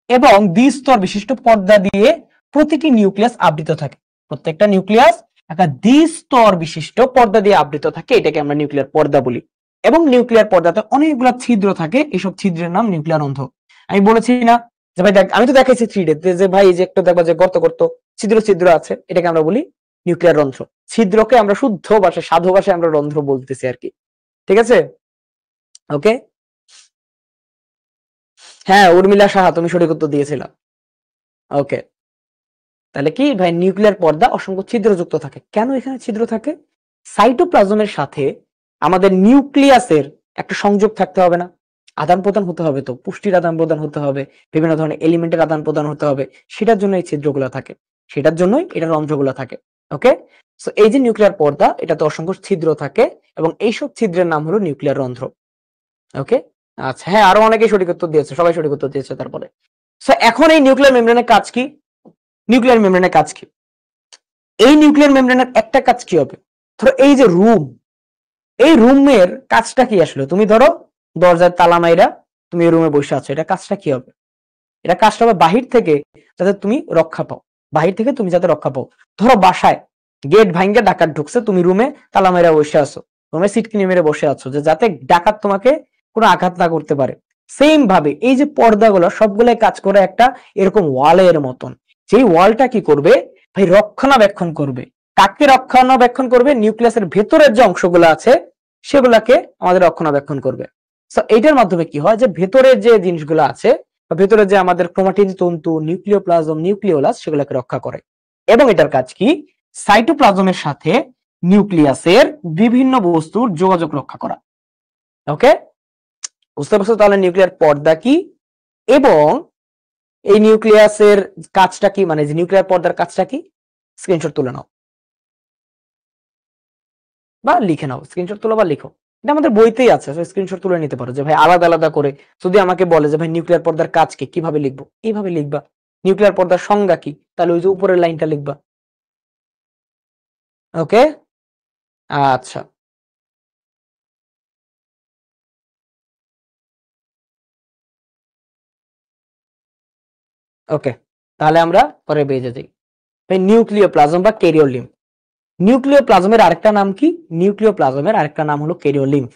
এবং দ্বিস্তর বিশিষ্ট পর্দা দিয়ে প্রতিটি নিউক্লিয়াস আবৃত থাকে। প্রত্যেকটা নিউক্লিয়াস একটা দ্বিস্তর বিশিষ্ট পর্দা দিয়ে আবৃত থাকে, এটাকে আমরা নিউক্লিয়ার পর্দা বলি। এবং নিউক্লিয়ার পর্দাতে অনেকগুলো ছিদ্র থাকে, এইসব ছিদ্রের নাম নিউক্লিয়ার রন্ধ্র। আমি বলেছি না যে ভাই আমি তো দেখাইছি 3D যে ভাই এই যে একটা দেখবা যে গর্ত গর্ত ছিদ্র ছিদ্র আছে, এটাকে আমরা বলি নিউক্লিয়ার রন্ধ্র। ছিদ্রকে আমরা শুদ্ধ ভাষায়, সাধু ভাষায় আমরা রন্ধ্র বলতেছি আর কি। ঠিক আছে? ওকে, হ্যাঁ উর্মিলা সাহা, তুমি সঠিক উত্তর দিয়েছিলা। ওকে, তাহলে কি ভাই নিউক্লিয়ার পর্দা অসংখ্য ছিদ্রযুক্ত থাকে। কেন এখানে ছিদ্র থাকে? সাইটোপ্লাজমের সাথে আমাদের নিউক্লিয়াসের একটা সংযোগ থাকতে হবে না? আদান প্রদান হতে হবে, তো পুষ্টির আদান প্রদান হতে হবে, বিভিন্ন ধরনের এলিমেন্টের আদান প্রদান হতে হবে, সেটার জন্য এই ছিদ্রগুলো থাকে, সেটার জন্যই এটা রন্ধ্রগুলো থাকে। ওকে, সো এই যে নিউক্লিয়ার পর্দা, এটাতে অসংখ্য ছিদ্র থাকে এবং এইসব ছিদ্রের নাম হলো নিউক্লিয়ার রন্ধ্র। ওকে, আচ্ছা, হ্যাঁ আরো অনেকেই সঠিক উত্তর দিয়েছে, সবাই সঠিক উত্তর দিয়েছে। তারপরে সো এখন এই নিউক্লিয়ার মেমব্রেনের কাজ কি? নিউক্লিয়ার মেমব্রেনের কাজ কি? এই নিউক্লিয়ার মেমব্রেনের একটা কাজ কি হবে? ধরো এই যে রুম, এই রুমের কাজটা কি আসলে? তুমি ধরো দরজার তালা মাইরা তুমি এই রুমে বসে আছো, এটা কাজটা কি হবে? এটা কাজটা হবে বাহির থেকে যাতে তুমি রক্ষা পাও, বাহির থেকে তুমি যাতে রক্ষা পাও। ধরো বাসায় গেট ভাঙ্গে ডাকাত ঢুকছে, তুমি রুমে তালা মাইরা বসে আছো, রুমে সিটকিনি মেরে বসে আছো, যে যাতে ডাকাত তোমাকে কোনো আঘাত না করতে পারে। সেম ভাবে এই যে পর্দাগুলো সবগুলাই কাজ করে একটা এরকম ওয়ালের মতন। যেই ওয়ালটা কি করবে ভাই? রক্ষণাবেক্ষণ করবে। কাকে রক্ষণাবেক্ষণ করবে? নিউক্লিয়াসের ভেতরের যে অংশগুলো আছে সেগুলাকে আমাদের রক্ষণাবেক্ষণ করবে। সো এইটার মাধ্যমে কি হয় যে ভেতরের যে জিনিসগুলো আছে, ভেতরে যে আমাদের ক্রোমাটিন তন্তু, নিউক্লিওপ্লাজম, নিউক্লিওলাস, সেগুলোকে রক্ষা করে। এবং এটার কাজ কি? সাইটোপ্লাজমের সাথে নিউক্লিয়াসের বিভিন্ন বস্তুর যোগাযোগ রক্ষা করা। ওকে, বুঝতে পারছো তাহলে নিউক্লিয়ার পর্দা কি এবং এই নিউক্লিয়াসের কাজটা কি, মানে যে নিউক্লিয়ার পর্দার কাজটা কি? স্ক্রিনশট তুলে নাও বা লিখে নাও, স্ক্রিনশট তুলো বা লিখো। এটা আমাদের বইতেই আছে, স্ক্রিনশট তুলে নিতে পারো। যে ভাই আলাদা আলাদা করে যদি আমাকে বলে যে ভাই নিউক্লিয়ার পর্দার কাজ কি, কিভাবে লিখবো? এইভাবে লিখবা। নিউক্লিয়ার পর্দার সংজ্ঞা কি? তাহলে ওই যে উপরের লাইনটা লিখবা। ওকে, আচ্ছা, ওকে, তাহলে আমরা পরে বেজে যাই। ভাই নিউক্লিওপ্লাজম বা ক্যারিওলিম্ফ, নিউক্লিওপ্লাজমের আরেকটা নাম কি? নিউক্লিওপ্লাজমের আরেকটা নাম হলো ক্যারিওলিম্ফ।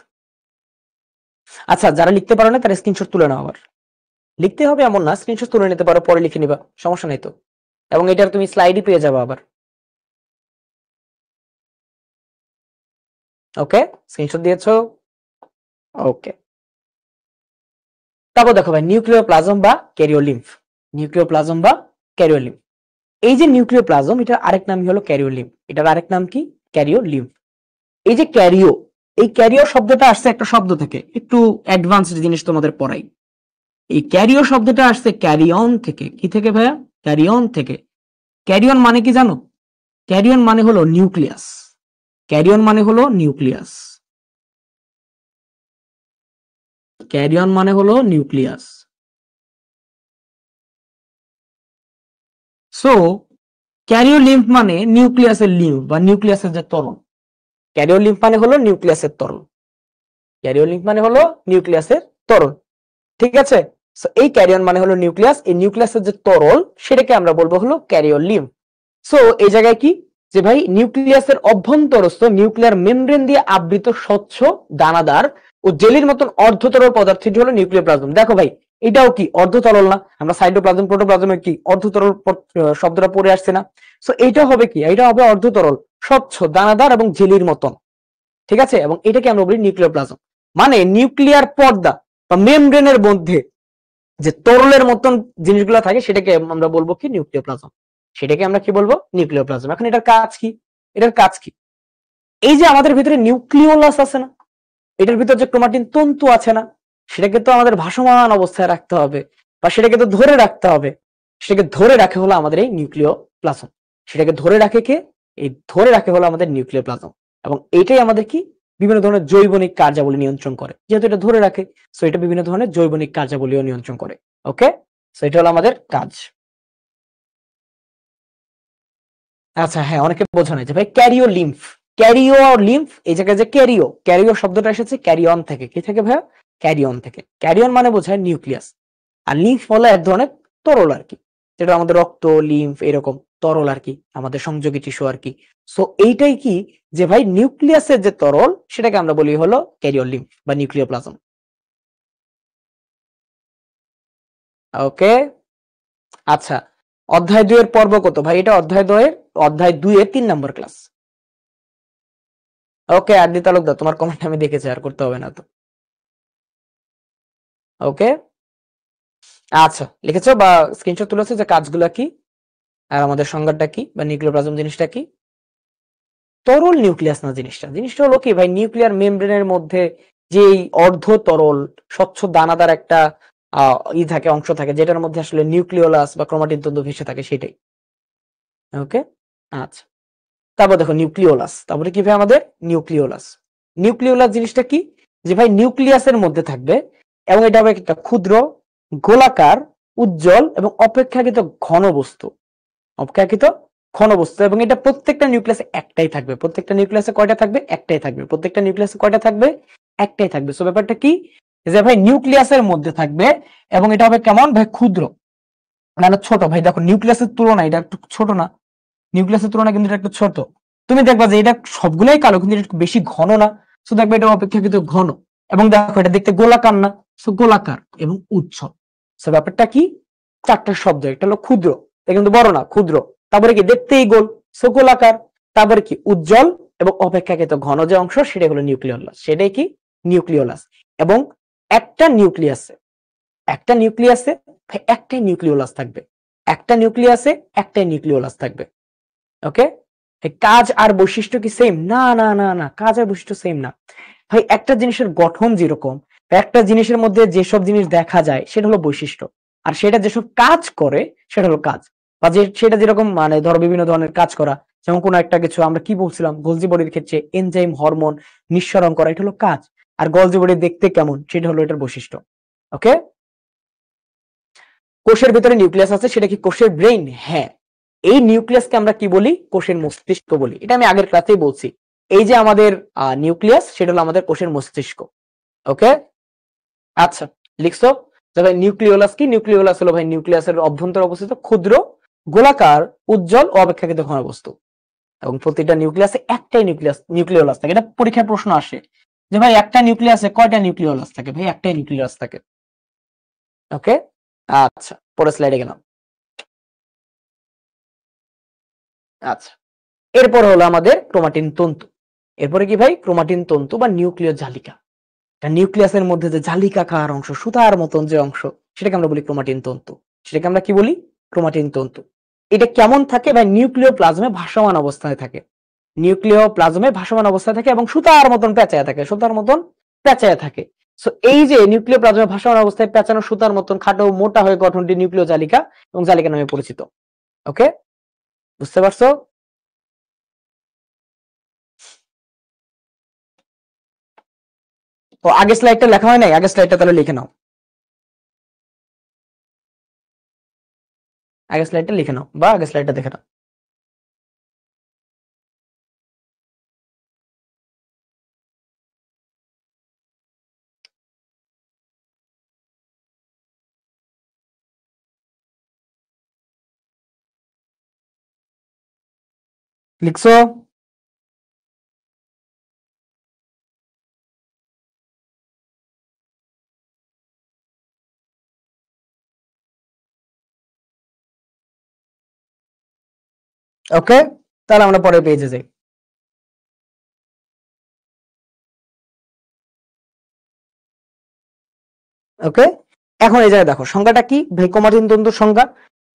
আচ্ছা, যারা লিখতে পারো না তারা স্ক্রিনশট তুলে নাও। আবার লিখতে হবে এমন না, স্ক্রিনশট তুলে নিতে পারো, পরে লিখে নিবা, সমস্যা নাই তো। এবং এটার তুমি স্লাইডই পেয়ে যাবে আবার। ওকে, স্ক্রিনশট দিয়েছো? ওকে, তারপর দেখো ভাই নিউক্লিওপ্লাজম বা ক্যারিওলিম্ফ। নিউক্লিওপ্লাজম বা ক্যারিওলিম্ফ, এই যে নিউক্লিওপ্লাজম এটার আরেক নাম হলো ক্যারিওলিম্ফ। এটার আরেক নাম কি? ক্যারিওলিম্ফ। এই যে ক্যারিও, এই ক্যারিও শব্দটা আসছে একটা শব্দ থেকে, একটু অ্যাডভান্সড জিনিস তোমাদের পড়াই। এই ক্যারিও শব্দটা আসছে ক্যারিয়ন থেকে। কি থেকে ভাইয়া? ক্যারিয়ন থেকে। ক্যারিয়ন মানে কি জানো? ক্যারিয়ন মানে হলো নিউক্লিয়াস। ক্যারিয়ন মানে হলো নিউক্লিয়াস। ক্যারিয়ন মানে হলো নিউক্লিয়াস। সো ক্যারিওলিম্ফ মানে নিউক্লিয়াসের লিম্ফ বা নিউক্লিয়াসের যে তরল। ক্যারিওলিম্ফ মানে হলো নিউক্লিয়াসের তরল। ক্যারিওলিম্ফ মানে হলো নিউক্লিয়াসের তরল। ঠিক আছে, সো এই ক্যারিয়ন মানে হলো নিউক্লিয়াস। এই নিউক্লিয়াসের যে তরল সেটাকে আমরা বলবো হলো ক্যারিওলিম্ফ। সো এই জায়গায় কি যে ভাই নিউক্লিয়াসের অভ্যন্তরস্থ নিউক্লিয়ার মেমব্রেন দিয়ে আবৃত স্বচ্ছ দানাদার ও জেলির মতন অর্ধতরল পদার্থটি হলো নিউক্লিওপ্লাজম। দেখো ভাই এটাও কি অর্ধতরল না? আমরা সাইটোপ্লাজম প্রোটোপ্লাজমের কি অর্ধতরল শব্দটা পড়ে আসছে না? সো এইটা হবে কি? এটা হবে অর্ধতরল, স্বচ্ছ দানাদার এবং জেলির মতন। ঠিক আছে, এবং এটাকে আমরা বলি নিউক্লিওপ্লাজম। মানে নিউক্লিয়ার পর্দা বা মেমব্রেনের মধ্যে যে তরলের মতন জিনিসগুলো থাকে সেটাকে আমরা বলবো কি? নিউক্লিওপ্লাজম। সেটাকে আমরা কি বলবো? নিউক্লিওপ্লাজম। এখন এটার কাজ কি? এটার কাজ কি? এই যে আমাদের ভিতরে নিউক্লিওলাস আছে না, এটার ভিতর যে ক্রোমাটিন তন্তু আছে না, সেটাকে তো আমাদের ভাসমান অবস্থায় রাখতে হবে বা সেটাকে তো ধরে রাখতে হবে। সেটাকে ধরে রাখে হলো আমাদের এই নিউক্লিওপ্লাজম। সেটাকে ধরে রাখে কে? এই ধরে রাখে হলো আমাদের নিউক্লিওপ্লাজম। এবং এইটাই আমাদের কি? বিভিন্ন ধরনের জৈবনিক কার্যাবলী নিয়ন্ত্রণ করে। যেহেতু এটা ধরে রাখে, সো এটা বিভিন্ন ধরনের জৈবনিক কার্যাবলীও নিয়ন্ত্রণ করে। ওকে, সো এটা হলো আমাদের কাজ। আচ্ছা হ্যাঁ, অনেকে বোঝা নাই যে ভাই ক্যারিও লিম্ফ। ক্যারিও লিম্ফ, এই জায়গায় যে ক্যারিও, ক্যারিও শব্দটা এসেছে ক্যারিয়ন থেকে। কি থেকে ভাইয়া? ক্যারিয়ন থেকে। ক্যারিয়ন মানে বোঝায় নিউক্লিয়াস, আর লিম্ফ হলো এক ধরনের তরল আর কি, যেটা আমাদের রক্ত, লিম্ফ এরকম তরল আর কি, আমাদের সংযোগী টিস্যু আর কি। সো এইটাই কি যে ভাই নিউক্লিয়াসের যে তরল সেটাকে আমরা বলি হলো ক্যারিও লিম্ফ বা নিউক্লিওপ্লাজম। ওকে, আচ্ছা অধ্যায় 2 এর পর্ব কত ভাই? এটা অধ্যায় 2 এর 3 নম্বর ক্লাস। ওকে, আদি তালুকদার তোমার কমেন্ট আমি দেখেছি, আর করতে হবে না তো। ওকে, আচ্ছা লিখেছো বা স্ক্রিনশট তুলেছো যে কাজগুলো কি আর আমাদের সংজ্ঞাটা কি বা নিউক্লিওপ্লাজম জিনিসটা কি? তরল নিউক্লিয়াস না জিনিসটা। জিনিসটা হলো কি ভাই, নিউক্লিয়ার মেমব্রেনের মধ্যে যে অর্ধ তরল স্বচ্ছ দানাদার একটা থাকে, অংশ থাকে, যেটার মধ্যে আসলে নিউক্লিওলাস বা ক্রোমাটিন তন্তু ভেসে থাকে, সেটাই। ওকে, আচ্ছা তারপর দেখো নিউক্লিওলাস। তারপরে কি ভাই আমাদের নিউক্লিওলাস। নিউক্লিওলাস জিনিসটা কি যে ভাই নিউক্লিয়াসের মধ্যে থাকবে এবং এটা হবে একটা ক্ষুদ্র গোলাকার উজ্জ্বল এবং অপেক্ষাকৃত ঘন বস্তু। অপেক্ষাকৃত ঘন বস্তু, এবং এটা প্রত্যেকটা নিউক্লিয়াসে একটাই থাকবে। প্রত্যেকটা নিউক্লিয়াসে কয়টা থাকবে? একটাই থাকবে। প্রত্যেকটা নিউক্লিয়াসে কয়টা থাকবে? একটাই থাকবে। সো ব্যাপারটা কি যে ভাই নিউক্লিয়াসের মধ্যে থাকবে এবং এটা হবে কেমন ভাই? ক্ষুদ্র, মানে ছোট। ভাই দেখো নিউক্লিয়াসের তুলনায় এটা একটু ছোট না? নিউক্লিয়াসের তুলনায় কিন্তু এটা একটু ছোট। তুমি দেখবা যে এটা সবগুলাই কালো কিন্তু এটা একটু বেশি ঘন না? সো দেখবে এটা অপেক্ষাকৃত ঘন, এবং দেখো এটা দেখতে গোলাকার না? সো গোলাকার এবং উজ্জ্বল। সো ব্যাপারটা কি? চারটা শব্দ। একটা হলো ক্ষুদ্র, এটা কিন্তু বড় না, ক্ষুদ্র। তারপরে কি দেখতেই গোল, সো গোলাকার। তারপরে কি উজ্জ্বল এবং অপেক্ষাকৃত ঘন যে অংশ সেটাই হলো নিউক্লিওলাস। সেটাই কি? নিউক্লিওলাস। এবং একটা নিউক্লিয়াসে একটাই নিউক্লিওলাস থাকবে। একটা নিউক্লিয়াসে একটাই নিউক্লিওলাস থাকবে। ওকে, কাজ আর বৈশিষ্ট্য কি সেম? না না না না, কাজ আর বৈশিষ্ট্য সেম না ভাই। একটা জিনিসের গঠন যেরকম, একটা জিনিসের মধ্যে যেসব জিনিস দেখা যায় সেটা হলো বৈশিষ্ট্য, আর সেটা যেসব কাজ করে সেটা হলো কাজ। বা যে সেটা যেরকম মানে ধরো বিভিন্ন ধরনের কাজ করা, যেমন কোনো একটা কিছু আমরা কি বলছিলাম গোলজি বডির ক্ষেত্রে এনজাইম হরমোন নিঃসরণ করা, এটা হলো কাজ। আর গোলজি বডি দেখতে কেমন সেটা হলো এটার বৈশিষ্ট্য। ওকে, কোষের ভিতরে নিউক্লিয়াস আছে, সেটা কি কোষের ব্রেইন? হ্যাঁ, এই নিউক্লিয়াসকে আমরা কি বলি? কোষের মস্তিষ্ক বলি। এটা আমি আগের ক্লাসেই বলছি। এই যে আমাদের নিউক্লিয়াস সেটা হলো আমাদের কোষের মস্তিষ্ক। ওকে, আচ্ছা লিখছো যে ভাই নিউক্লিওলাস কি? নিউক্লিওলাস হলো ভাই নিউক্লিয়াসের অভ্যন্তরে অবস্থিত ক্ষুদ্র গোলাকার উজ্জ্বল ও অপেক্ষাকৃত ঘন বস্তু, এবং প্রতিটা নিউক্লিয়াসে একটাই নিউক্লিওলাস থাকে। এটা পরীক্ষায় প্রশ্ন আসে যে ভাই একটা নিউক্লিয়াসে কয়টা নিউক্লিওলাস থাকে? ভাই একটাই নিউক্লিয়াস থাকে। ওকে, আচ্ছা পরের স্লাইডে গেলাম। আচ্ছা, এরপর হলো আমাদের ক্রোমাটিন তন্তু। এরপরে কি ভাই, ক্রোমাটিন তন্তু বা নিউক্লিয় জালিকা। নিউক্লিয়াসের মধ্যে যে জালিকাকার অংশ, সুতার মতন যে অংশ, সেটাকে আমরা বলি ক্রোমাটিন তন্তু। সেটাকে আমরা কি বলি, ক্রোমাটিন তন্তু। এটা কেমন থাকে ভাই, নিউক্লিয় প্লাজমে ভাসমান অবস্থায় থাকে। নিউক্লিয় প্লাজমে ভাসমান অবস্থায় থাকে এবং সুতার মতন পেঁচায় থাকে, সুতার মতন পেঁচায় থাকে। সো এই যে নিউক্লিয় প্লাজমে ভাসমান অবস্থায় পেঁচানো সুতার মতন খাটো মোটা হয়ে গঠনটি নিউক্লিয় জালিকা এবং জালিকা নামে পরিচিত। ওকে, বুঝতে পারছো? তো আগের স্লাইডটা লেখা হয় নাই, আগের স্লাইডটা তাহলে লিখে নাও, আগের স্লাইডটা লিখে নাও বা আগের স্লাইডটা দেখে নাও। লিখছো? ওকে, তাহলে আমরা পরের পেজে যাই। ওকে, এখন এই জায়গায় দেখো সংজ্ঞাটা কি ভাই, ক্রোমাটিন তন্তুর সংজ্ঞা।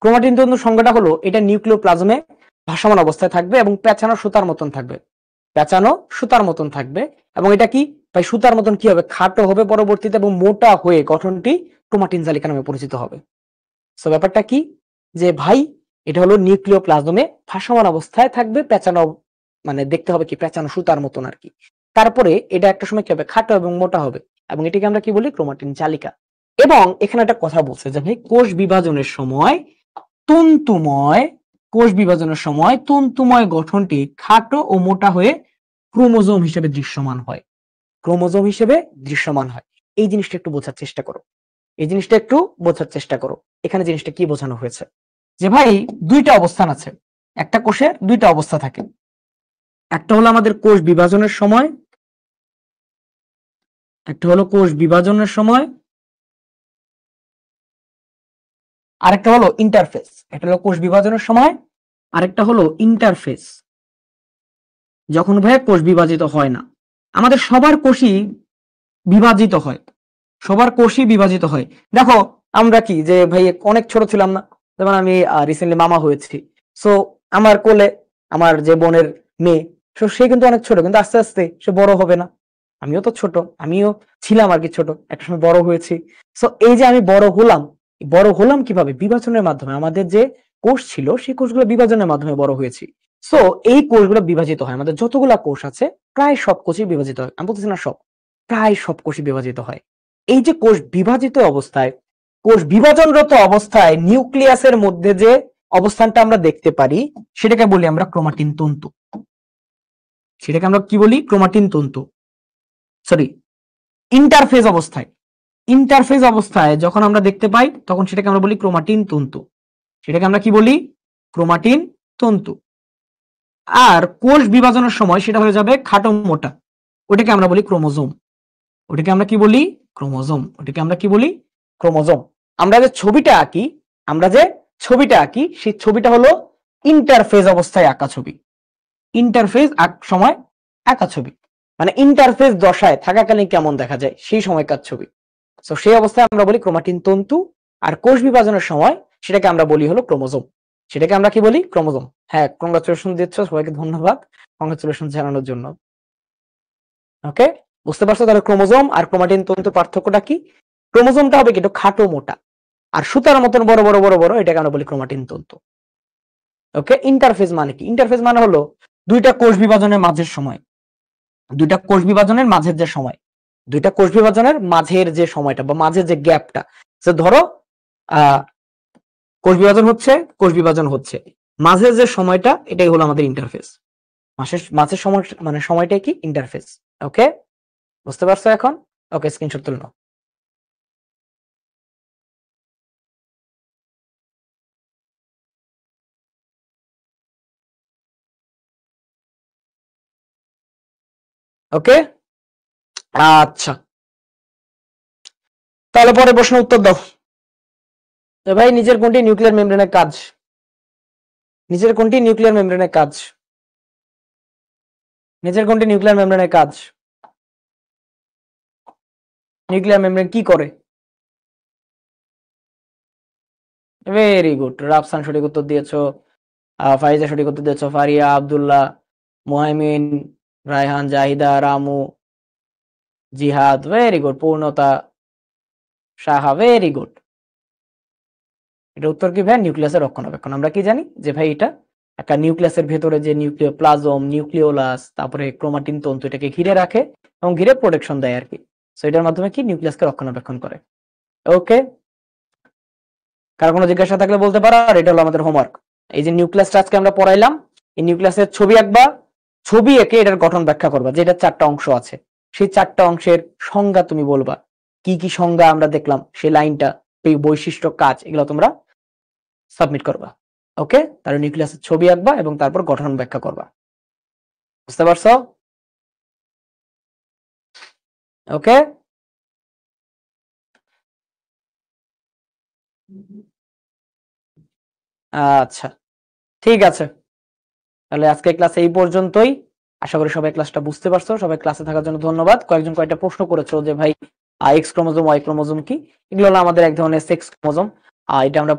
ক্রোমাটিন তন্তুর সংজ্ঞাটা হলো, এটা নিউক্লিয় প্লাজমে ভাসমান অবস্থায় থাকবে এবং পেঁচানো সুতার মতন থাকবে, পেঁচানো সুতার মতন থাকবে। এবং এটা কি ভাই, সুতার মতন কি হবে, খাটো হবে পরবর্তীতে এবং মোটা হয়ে গঠনটি ক্রোমাটিন জালিকা নামে পরিচিত হবে। সো ব্যাপারটা কি যে ভাই, এটা হলো নিউক্লিয় প্লাজমে ভাসমান অবস্থায় থাকবে, পেঁচানো মানে দেখতে হবে কি পেঁচানো সুতার মতন আর কি। তারপরে এটা একটা সময় কি হবে, খাটো এবং মোটা হবে এবং এটাকে আমরা কি বলি, ক্রোমাটিন জালিকা। এবং এখানে একটা কথা বলছে যে ভাই, কোষ বিভাজনের সময় তন্তুময়, কোষ বিভাজনের সময় তন্তুময় গঠনটি খাটো ও মোটা হয়ে ক্রোমোজোম হিসেবে দৃশ্যমান হয়, ক্রোমোজোম হিসেবে দৃশ্যমান হয়। এই জিনিসটা একটু বোঝার চেষ্টা করো, এই জিনিসটা একটু বোঝার চেষ্টা করো। এখানে জিনিসটা কি বোঝানো হয়েছে যে ভাই, দুইটা অবস্থান আছে, একটা কোষের দুইটা অবস্থা থাকে। একটা হলো আমাদের কোষ বিভাজনের সময়, একটা হলো কোষ বিভাজনের সময়, আরেকটা হলো ইন্টারফেস। একটা হলো কোষ বিভাজনের সময়, আরেকটা হলো ইন্টারফেস, যখন ভাই কোষ বিভাজিত হয় না। আমাদের সবার কোষই বিভাজিত হয়, সবার কোষই বিভাজিত হয়। দেখো আমরা কি যে ভাই অনেক ছোট ছিলাম না, যেমন আমি রিসেন্টলি মামা হয়েছি। সো আমার কোলে আমার যে বোনের মেয়ে, সে কিন্তু অনেক ছোট, কিন্তু আস্তে আস্তে সে বড় হবে না? আমিও তো ছোট, আমিও ছিলাম আর কি ছোট, একটা সময় বড় হয়েছি। সো এই যে আমি বড় হলাম, বড় হলাম কিভাবে, বিভাজনের মাধ্যমে। আমাদের যে কোষ ছিল সেই কোষগুলো বিভাজনের মাধ্যমে বড় হয়েছি। সো এই কোষগুলো বিভাজিত হয়, আমাদের যতগুলা কোষ আছে প্রায় সব কোষই বিভাজিত হয়। আমি বলতেছি না সব, প্রায় সব কোষই বিভাজিত হয়। এই যে কোষ বিভাজিত অবস্থায়, কোষ বিভাজনরত অবস্থায় নিউক্লিয়াসের মধ্যে যে অবস্থানটা আমরা দেখতে পারি, সেটাকে বলি আমরা ক্রোমাটিন তন্তু। সেটাকে আমরা কি বলি, ক্রোমাটিন তন্তু। সরি, ইন্টারফেজ অবস্থায়, ইন্টারফেজ অবস্থায় যখন আমরা দেখতে পাই, তখন সেটাকে আমরা বলি ক্রোমাটিন তন্তু। সেটাকে আমরা কি বলি, ক্রোমাটিন তন্তু। আর কোষ বিভাজনের সময় সেটা হয়ে যাবে খাটো মোটা, ওটাকে আমরা বলি ক্রোমোজোম। ওটাকে আমরা কি বলি, ক্রোমোজোম। ওটাকে আমরা কি বলি, ক্রোমোজোম। আমরা যে ছবিটা আঁকি, আমরা যে ছবিটা আঁকি, সেই ছবিটা হলো ইন্টারফেজ অবস্থায় আঁকা ছবি। ইন্টারফেজ সময় আঁকা ছবি, মানে ইন্টারফেজ দশায় থাকাকালীন কেমন দেখা যায় সেই সময়কার ছবি। তো সেই অবস্থায় আমরা বলি ক্রোমাটিন তন্তু। আর কোষ বিভাজনের সময় সেটাকে আমরা বলি হলো ক্রোমোজোম। সেটাকে আমরা কি বলি, ক্রোমোজোম। হ্যাঁ, কংগ্রাচুলেশন দিচ্ছ, সবাইকে ধন্যবাদ কংগ্রাচুলেশন জানানোর জন্য। ওকে, বুঝতে পারছো তাহলে ক্রোমোজোম আর ক্রোমাটিন তন্তুর পার্থক্যটা কি? ক্রোমোজোমটা হবে কি একটু খাটো মোটা, আর সুতার মতন বড় বড় বড় বড়, এটাকে আমরা বলি ক্রোমাটিন তন্তু। ওকে, ইন্টারফেজ মানে কি, ইন্টারফেজ মানে হলো দুইটা কোষ বিভাজনের মাঝের সময়, দুইটা কোষ বিভাজনের মাঝের যে সময়, দুইটা কোষ বিভাজনের মাঝের যে সময়টা বা মাঝের যে গ্যাপটা, যে ধরো কোষ বিভাজন হচ্ছে, কোষ বিভাজন হচ্ছে, মাঝের যে সময়টা, এটাই হলো আমাদের ইন্টারফেস। মাঝের সময় মানে সময়টাই কি, ইন্টারফেস। ওকে, বুঝতে পারছো এখন? ওকে, স্ক্রিনশট তুলে নাও। ওকে, আচ্ছা, তাহলে পরে প্রশ্ন উত্তর দাও। ভাই নিজের কোনটি নিউক্লিয়ার মেমব্রেনের কাজ, নিজের কোনটি নিউক্লিয়ার মেমব্রেনের কাজ? নিচের কোনটি নিউক্লিয়ার মেমব্রেনের কাজ? নিউক্লিয়ার মেমব্রেন কি করে? ভেরি গুড, রাফসান সঠিক উত্তর দিয়েছো, ফারিজা সঠিক উত্তর দিয়েছো, ফারিয়া, আব্দুল্লাহ, মুহাইমিন, রায়হান, জাহিদা, রামু, জিহাদ, ভেরি গুড, পূর্ণতা, সাহা, ভেরি গুড। এটা উত্তর কি ভাই? নিউক্লিয়াসের রক্ষণাবেক্ষণ। আমরা কি জানি যে ভাই এটা একটা নিউক্লিয়াসের ভেতরে যে নিউক্লিওপ্লাজম, নিউক্লিওলাস, তারপরে ক্রোমাটিন তন্তু এটাকে ঘিরে রাখে এবং ঘিরে প্রোটেকশন দেয় আর কি। সো এটার মাধ্যমে কি নিউক্লিয়াসকে রক্ষণাবেক্ষণ করে। ওকে, কার কোনো জিজ্ঞাসা থাকলে বলতে পারো। আর এটা হলো আমাদের হোমওয়ার্ক। এই যে নিউক্লিয়াসটা আজকে আমরা পড়াইলাম, এই নিউক্লিয়াসের ছবি আঁকবা, ছবি এঁকে এটার গঠন ব্যাখ্যা করবা। যেটা 4টা অংশ আছে, সেই 4টা অংশের সংজ্ঞা তুমি বলবা। কি কি সংজ্ঞা আমরা দেখলাম, সেই লাইনটা, এই বৈশিষ্ট্য, কাজ, এগুলো তোমরা সাবমিট করবা। ওকে, তাহলে নিউক্লিয়াসের ছবি আঁকবা এবং তারপর গঠন ব্যাখ্যা করবা। বুঝতে পারছো? ওকে, আচ্ছা, ঠিক আছে। তাহলে আজকে ক্লাস এই পর্যন্তই। আশা করি সবাই ক্লাসটা বুঝতে পারছো। সবাই ক্লাসে থাকার জন্য ধন্যবাদ। কয়েকজন কয়েকটা প্রশ্ন করেছো যে ভাই এক্স ক্রোমোজোম, ওয়াই ক্রোমোজোম কি? এগুলো হলো আমাদের এক ধরনের সেক্স ক্রোমোজোম। এটা আমরা